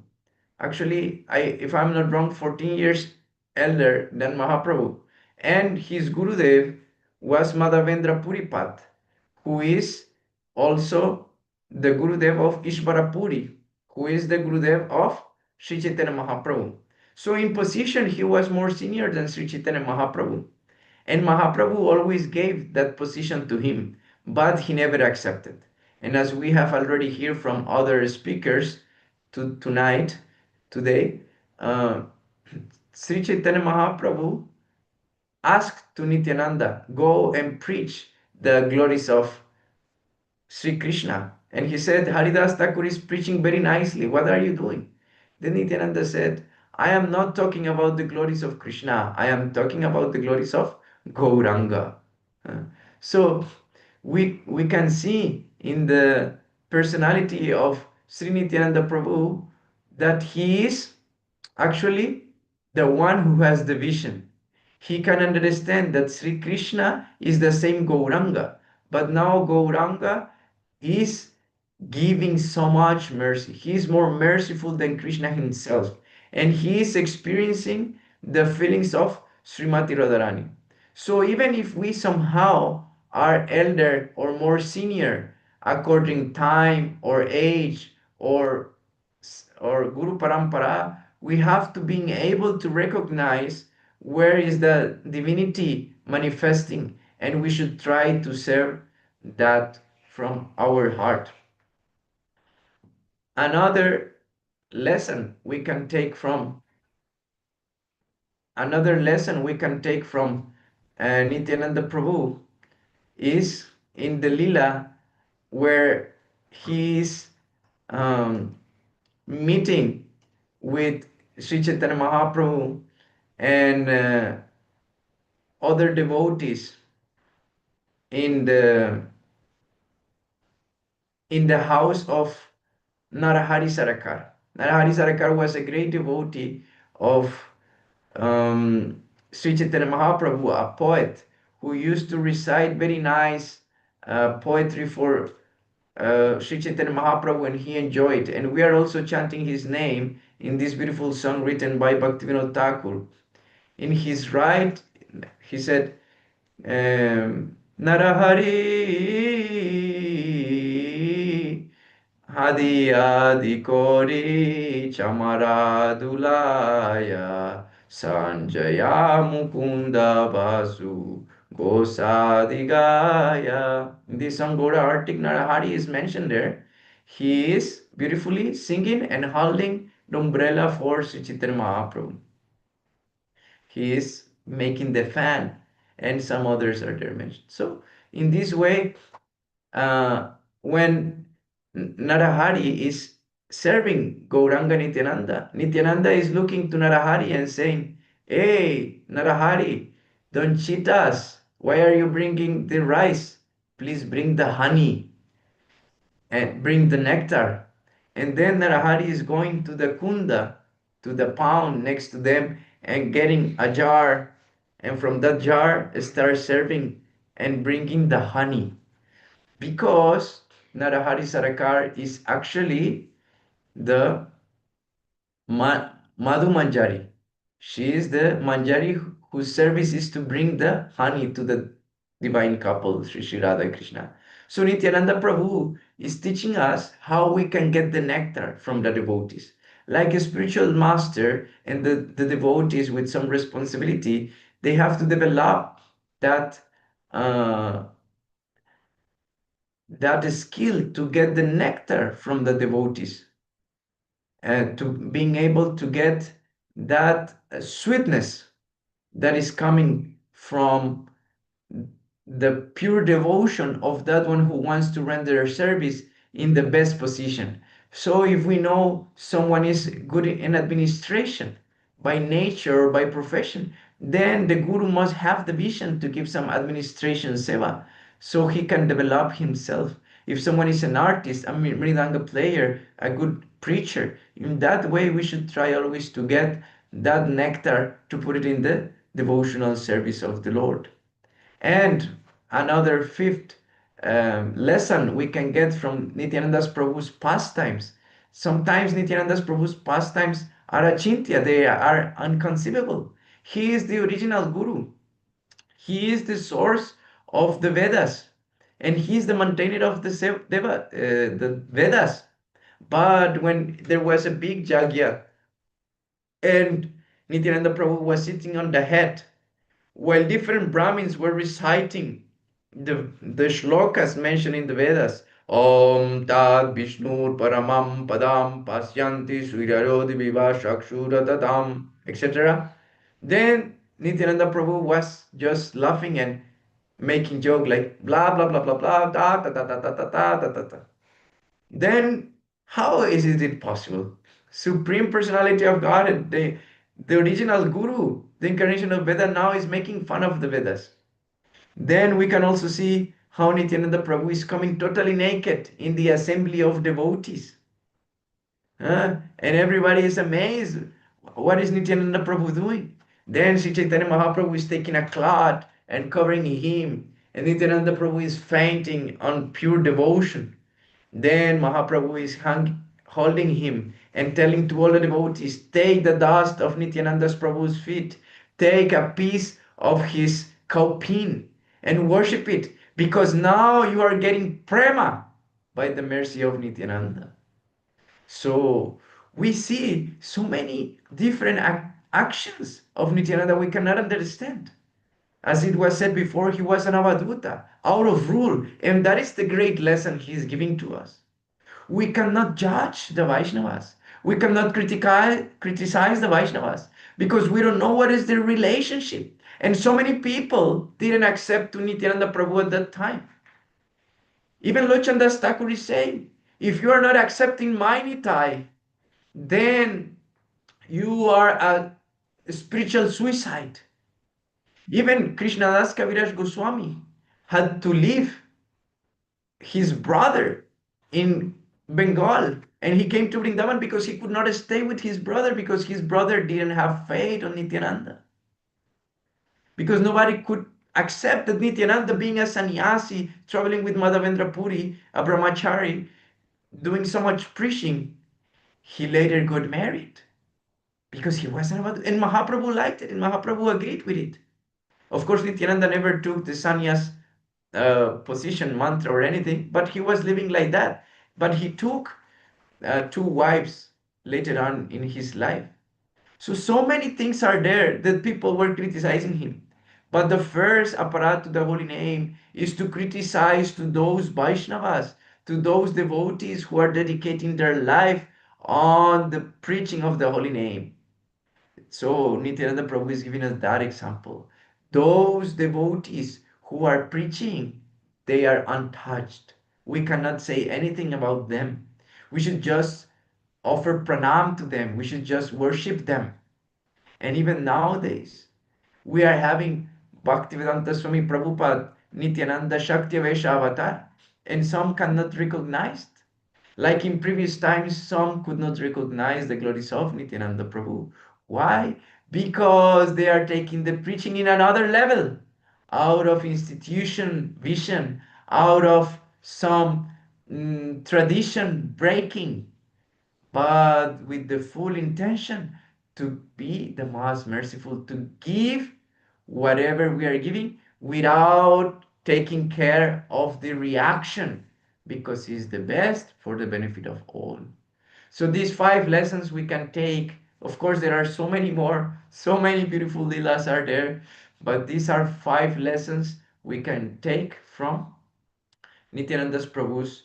Speaker 1: Actually, if I'm not wrong, 14 years elder than Mahaprabhu. And his Gurudev was Madhavendra Puripat, who is also the Gurudev of Ishvara Puri, who is the Gurudev of Sri Chaitanya Mahaprabhu. So in position, he was more senior than Sri Chaitanya Mahaprabhu. And Mahaprabhu always gave that position to him, but he never accepted. And as we have already heard from other speakers today, uh, Sri Chaitanya Mahaprabhu asked to Nityananda, go and preach the glories of Sri Krishna. And he said, Haridas Thakur is preaching very nicely. What are you doing? Then Nityananda said, I am not talking about the glories of Krishna. I am talking about the glories of Gauranga. So we can see in the personality of Sri Nityananda Prabhu that he is actually the one who has the vision. He can understand that Sri Krishna is the same Gauranga, but now Gauranga is giving so much mercy. He is more merciful than Krishna himself, and he is experiencing the feelings of Srimati Radharani. So even if we somehow are elder or more senior according time or age or Guru Parampara, we have to being able to recognize where is the divinity manifesting, and we should try to serve that from our heart. Lesson we can take from another lesson we can take from Nityananda Prabhu is in the lila where he is meeting with Sri Chaitanya Mahaprabhu and other devotees in the house of Narahari Sarakar. Narahari Sarakar was a great devotee of Sri Chaitanya Mahaprabhu, a poet who used to recite very nice poetry for Sri Chaitanya Mahaprabhu, and he enjoyed. And we are also chanting his name in this beautiful song written by Bhaktivinoda Thakur. In his right, he said, Narahari Hadi Adi Kori Chamara Dulaya Sanjaya Mukunda Basu Gosadigaya. In this song, Gora Artik Narahari is mentioned there. He is beautifully singing and holding the umbrella for Sri Chaitanya Mahaprabhu. He is making the fan, and some others are there mentioned. So in this way, when Narahari is serving Gauranga Nityananda, Nityananda is looking to Narahari and saying, hey, Narahari, don't cheat us. Why are you bringing the rice? Please bring the honey and bring the nectar. And then Narahari is going to the kunda, to the pound next to them, and getting a jar, and from that jar start serving and bringing the honey, because Narahari Sarakar is actually the Madhu Manjari. She is the Manjari whose service is to bring the honey to the divine couple, Sri Radha and Krishna. So Nityananda Prabhu is teaching us how we can get the nectar from the devotees. Like a spiritual master and the devotees with some responsibility, they have to develop that that skill to get the nectar from the devotees and to being able to get that sweetness that is coming from the pure devotion of that one who wants to render service in the best position. So if we know someone is good in administration by nature or by profession, then the guru must have the vision to give some administration seva so he can develop himself. If someone is an artist, a mridanga player, a good preacher, in that way we should try always to get that nectar to put it in the devotional service of the Lord. And another fifth lesson we can get from Nityananda's Prabhu's pastimes. Sometimes Nityananda's Prabhu's pastimes are achintya, they are unconceivable. He is the original Guru. He is the source of the Vedas, and he is the maintainer of the Vedas. But when there was a big yagya and Nityananda Prabhu was sitting on the head, while different Brahmins were reciting the shlokas mentioned in the Vedas, Om Tad Vishnur Paramam Padam Pasyanti Suryarodi Viva Shakshura etc. Then Nityananda Prabhu was just laughing and making joke like blah blah blah blah blah da da da da da da da da da da. Then how is it possible? Supreme Personality of God, the original Guru, the incarnation of Veda now is making fun of the Vedas. Then we can also see how Nityananda Prabhu is coming totally naked in the assembly of devotees. And everybody is amazed. What is Nityananda Prabhu doing? Then Sri Chaitanya Mahaprabhu is taking a cloth and covering him. And Nityananda Prabhu is fainting on pure devotion. Then Mahaprabhu is holding him and telling to all the devotees, take the dust of Nityananda Prabhu's feet, take a piece of his kaupin and worship it, because now you are getting prema by the mercy of Nityananda. So we see so many different actions of Nityananda we cannot understand. As it was said before, he was an avaduta, out of rule, and that is the great lesson he is giving to us. We cannot judge the Vaishnavas. We cannot criticize the Vaishnavas because we don't know what is their relationship. And so many people didn't accept to Nityananda Prabhu at that time. Even Lochandas Thakur is saying, if you are not accepting my Nitai, then you are a spiritual suicide. Even Krishnadas Kaviraj Goswami had to leave his brother in Bengal, and he came to Vrindavan because he could not stay with his brother because his brother didn't have faith on Nityananda. Because nobody could accept that Nityananda, being a sannyasi, traveling with Madhavendra Puri, a brahmachari, doing so much preaching, he later got married because he wasn't about, and Mahaprabhu liked it, and Mahaprabhu agreed with it. Of course, Nityananda never took the sannyas position, mantra, or anything, but he was living like that. But he took two wives later on in his life. So many things are there that people were criticizing him. But the first apparat to the holy name is to criticize to those Vaishnavas, to those devotees who are dedicating their life on the preaching of the holy name. So Nityananda Prabhu is giving us that example. Those devotees who are preaching, they are untouched. We cannot say anything about them. We should just offer pranam to them. We should just worship them. And even nowadays, we are having Bhaktivedanta Swami Prabhupada, Nityananda Shakti Vaisha Avatar, and some cannot recognize. Like in previous times, some could not recognize the glories of Nityananda Prabhu. Why? Because they are taking the preaching in another level, out of institution vision, out of some tradition breaking, but with the full intention to be the most merciful, to give whatever we are giving without taking care of the reaction, because it's the best for the benefit of all. So these 5 lessons we can take. Of course, there are so many more, so many beautiful lilas are there, but these are 5 lessons we can take from Nityananda's Prabhu's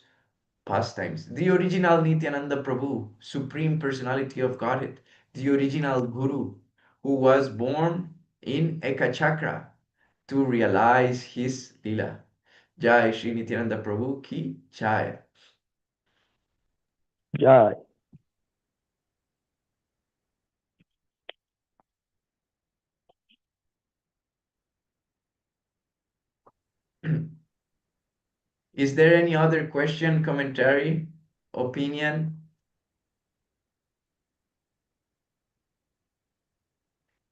Speaker 1: pastimes. The original Nityananda Prabhu, Supreme Personality of Godhead, the original Guru, who was born in Ekachakra to realize his lila. Jai Shri Nityananda Prabhu ki Jai.
Speaker 7: Jai.
Speaker 1: Is there any other question, commentary, opinion?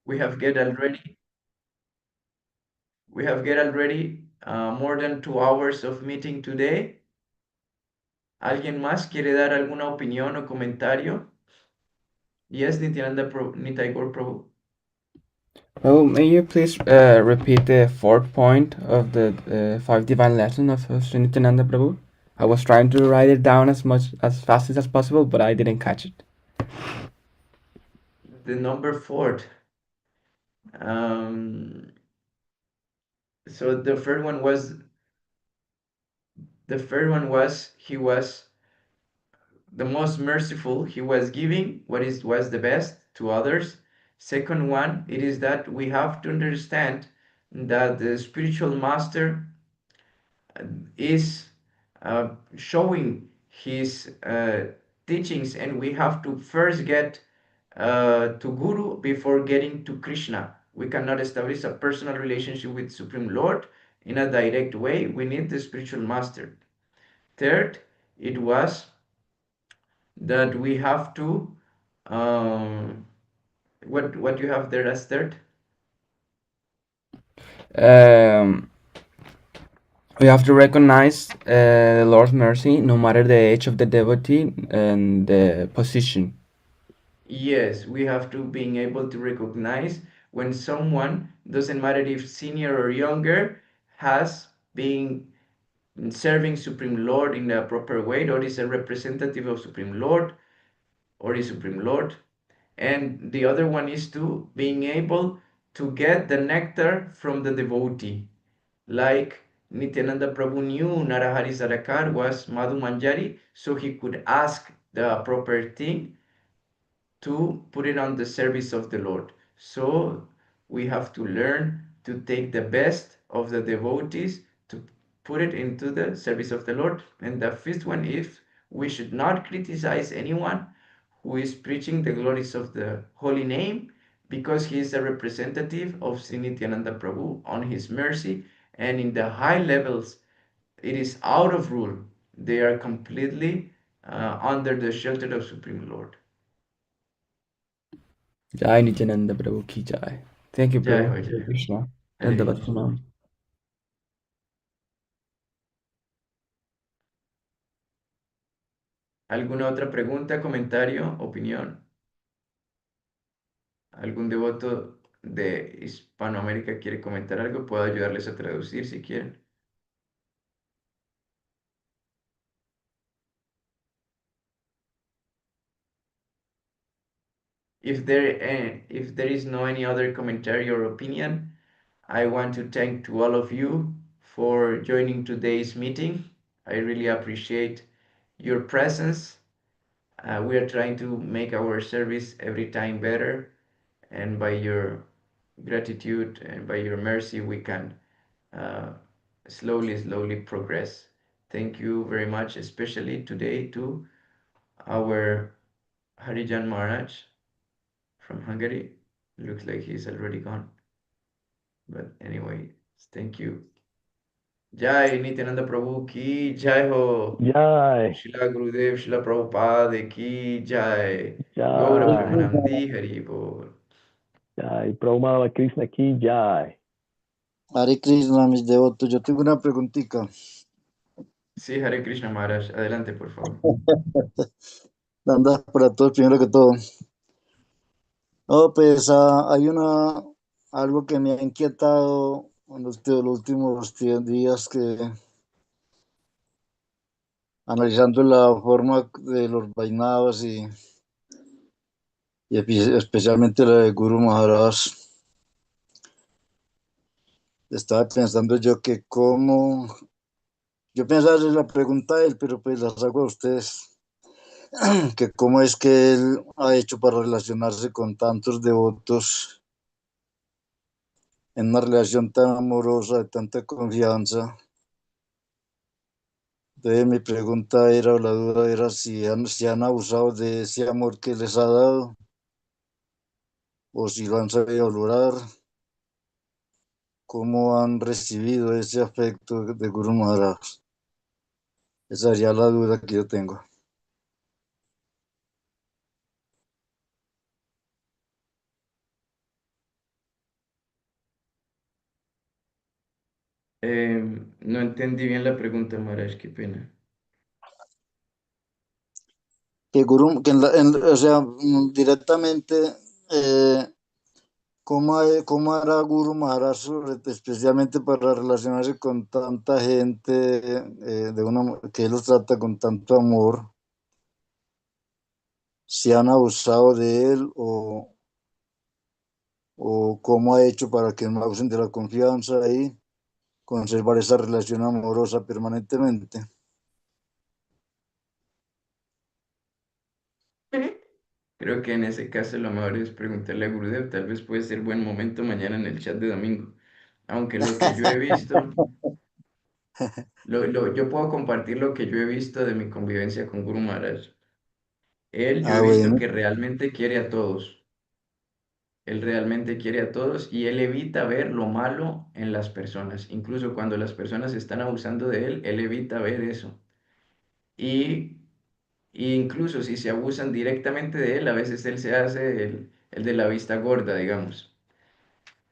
Speaker 1: We have get already We have get already more than 2 hours of meeting today. ¿Alguien más quiere dar alguna opinión o comentario? Yes, Nitai Gaur Prabhu.
Speaker 8: Oh, may you please repeat the fourth point of the five divine lesson of Sri Nityananda Prabhu? I was trying to write it down as fast as possible, but I didn't catch it.
Speaker 1: The number 4. So the first one was he was the most merciful. He was giving what was the best to others. Second one, it is that we have to understand that the spiritual master is showing his teachings, and we have to first get to Guru before getting to Krishna. We cannot establish a personal relationship with Supreme Lord in a direct way. We need the spiritual master. Third, it was that we have to what you have there as third?
Speaker 8: Um, we have to recognize the Lord's mercy no matter the age of the devotee and the position.
Speaker 1: Yes, we have to being able to recognize when someone, doesn't matter if senior or younger, has been serving Supreme Lord in a proper way, or is a representative of Supreme Lord, or is Supreme Lord. And the other one is to being able to get the nectar from the devotee. Like Nityananda Prabhu knew Narahari Sarakar was Madhu Manjari, so he could ask the proper thing to put it on the service of the Lord. So we have to learn to take the best of the devotees to put it into the service of the Lord. And the fifth one is we should not criticize anyone who is preaching the glories of the holy name, because he is a representative of Sri Nityananda Prabhu on his mercy, and in the high levels it is out of rule. They are completely under the shelter of Supreme Lord.
Speaker 8: Jai Nityananda Prabhu ki jai. Thank you,
Speaker 1: Jai
Speaker 8: Prabhu.
Speaker 1: Ho
Speaker 8: Hare
Speaker 1: Jai.
Speaker 8: Krishna.
Speaker 1: Hare
Speaker 8: Dandavat
Speaker 1: Krishna.
Speaker 8: Pranam.
Speaker 1: ¿Alguna otra pregunta, comentario, opinión? ¿Algún devoto de Hispanoamérica quiere comentar algo? Puedo ayudarles a traducir si quieren. If there is no any other commentary or opinion, I want to thank to all of you for joining today's meeting. I really appreciate your presence. We are trying to make our service every time better, and by your gratitude and by your mercy, we can uh, slowly progress. Thank you very much, especially today to our Harijan Maharaj from Hungary. Looks like he's already gone. But anyway, thank you. Jai Nityananda Prabhu ki jai ho.
Speaker 7: Jai,
Speaker 1: Shila Gurudev, Shila Prabhupada ki jai. Gaura
Speaker 7: Jai,
Speaker 1: Premanandi Hari Bol.
Speaker 7: Jai, Prabhupada Krishna ki Jai.
Speaker 10: Hare Krishna, mis devotos. Yo tengo una preguntita.
Speaker 1: Sí, Hare Krishna Maharaj. Adelante, por favor.
Speaker 10: Anda para todos, primero que todo. No, pues hay algo que me ha inquietado en los últimos 10 días, que analizando la forma de los Vaisnavas y especialmente la de Guru Maharaj, estaba pensando yo que yo pensaba hacer la pregunta a él, pero pues las hago a ustedes, que cómo es que él ha hecho para relacionarse con tantos devotos en una relación tan amorosa, de tanta confianza. Entonces mi pregunta era, o la duda era, si han abusado de ese amor que les ha dado, o si lo han sabido valorar, cómo han recibido ese afecto de Guru Maharaj. Esa sería la duda que yo tengo.
Speaker 1: No entendí bien la pregunta, Maharaj, qué pena.
Speaker 10: Que Guru, que o sea, directamente, ¿cómo hará Guru Maharaj, especialmente para relacionarse con tanta gente, que él los trata con tanto amor? ¿Si han abusado de él o cómo ha hecho para que no abusen de la confianza y conservar esa relación amorosa permanentemente?
Speaker 1: Creo que en ese caso lo mejor es preguntarle a Gurudev, tal vez puede ser buen momento mañana en el chat de domingo. Aunque lo que yo he visto, yo puedo compartir lo que yo he visto de mi convivencia con Guru Maharaj. Yo he
Speaker 10: Ah,
Speaker 1: visto
Speaker 10: bueno.
Speaker 1: que realmente quiere a todos. Él realmente quiere a todos y él evita ver lo malo en las personas. Incluso cuando las personas están abusando de él, él evita ver eso. Y, y incluso si se abusan directamente de él, a veces él se hace el de la vista gorda, digamos.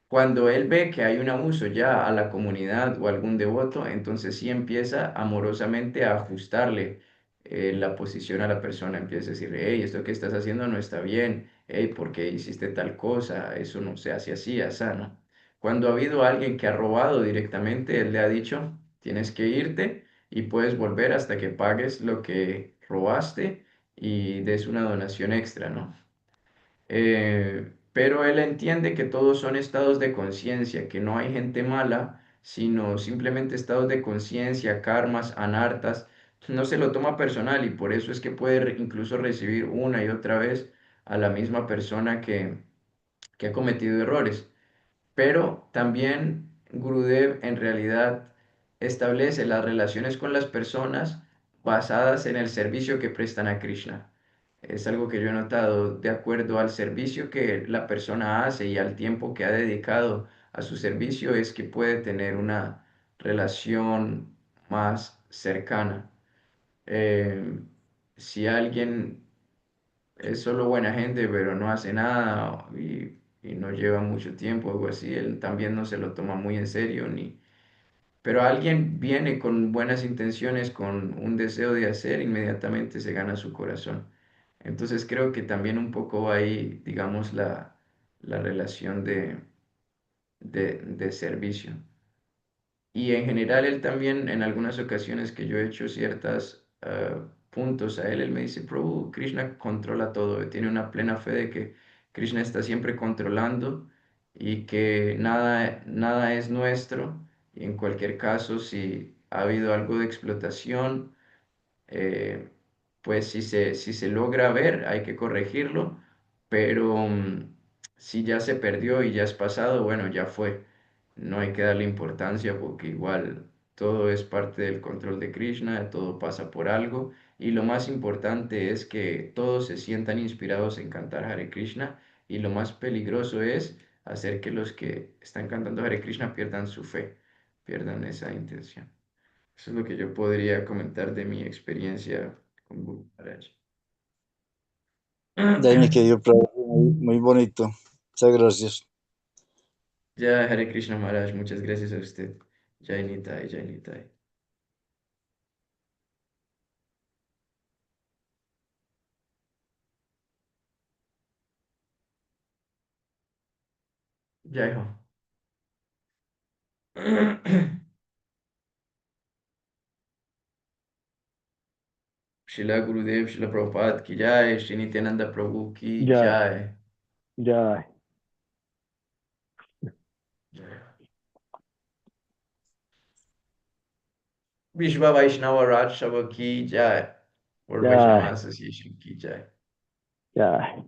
Speaker 1: Cuando él ve que hay un abuso ya a la comunidad o algún devoto, entonces sí empieza amorosamente a ajustarle la posición a la persona. Empieza a decirle, hey, esto que estás haciendo no está bien, hey, ¿por qué hiciste tal cosa? Eso no se hace así, asá, ¿no? Cuando ha habido alguien que ha robado directamente, él le ha dicho, tienes que irte y puedes volver hasta que pagues lo que robaste y des una donación extra, ¿no? Pero él entiende que todos son estados de conciencia, que no hay gente mala, sino simplemente estados de conciencia, karmas, anartas. No se lo toma personal y por eso es que puede incluso recibir una y otra vez a la misma persona que ha cometido errores. Pero también Gurudev en realidad establece las relaciones con las personas basadas en el servicio que prestan a Krishna. Es algo que yo he notado, de acuerdo al servicio que la persona hace y al tiempo que ha dedicado a su servicio, es que puede tener una relación más cercana. Eh, si alguien es solo buena gente, pero no hace nada y no lleva mucho tiempo, algo así, él también no se lo toma muy en serio, ni... Pero alguien viene con buenas intenciones, con un deseo de hacer, inmediatamente se gana su corazón. Entonces creo que también un poco va ahí, digamos, la relación de servicio. Y en general él también, en algunas ocasiones que yo he hecho ciertos puntos a él, él me dice, Prabhu, Krishna controla todo, tiene una plena fe de que Krishna está siempre controlando y que nada es nuestro. Y en cualquier caso, si ha habido algo de explotación, eh, pues si se logra ver, hay que corregirlo, pero si ya se perdió y ya es pasado, bueno, ya fue. No hay que darle importancia porque igual todo es parte del control de Krishna, todo pasa por algo y lo más importante es que todos se sientan inspirados en cantar Hare Krishna y lo más peligroso es hacer que los que están cantando Hare Krishna pierdan su fe, pierdan esa intención. Eso es lo que yo podría comentar de mi experiencia con Guru Maharaj.
Speaker 10: De ahí me quedó muy, muy bonito. Muchas gracias.
Speaker 1: Ya, Hare Krishna Maharaj, muchas gracias a usted. Jai Nitai, Jai Nitai. Jai Ho. Shila Gurudev, Shila Prabhupada ki jai, Shri Nityananda Prabhu ki
Speaker 7: Ya,
Speaker 1: jai.
Speaker 7: ya,
Speaker 1: Jai. Vishwa Vaisnava Raj Sabha ki jai. World
Speaker 7: ya,
Speaker 1: Vaishnava Association ki jai.
Speaker 7: ya.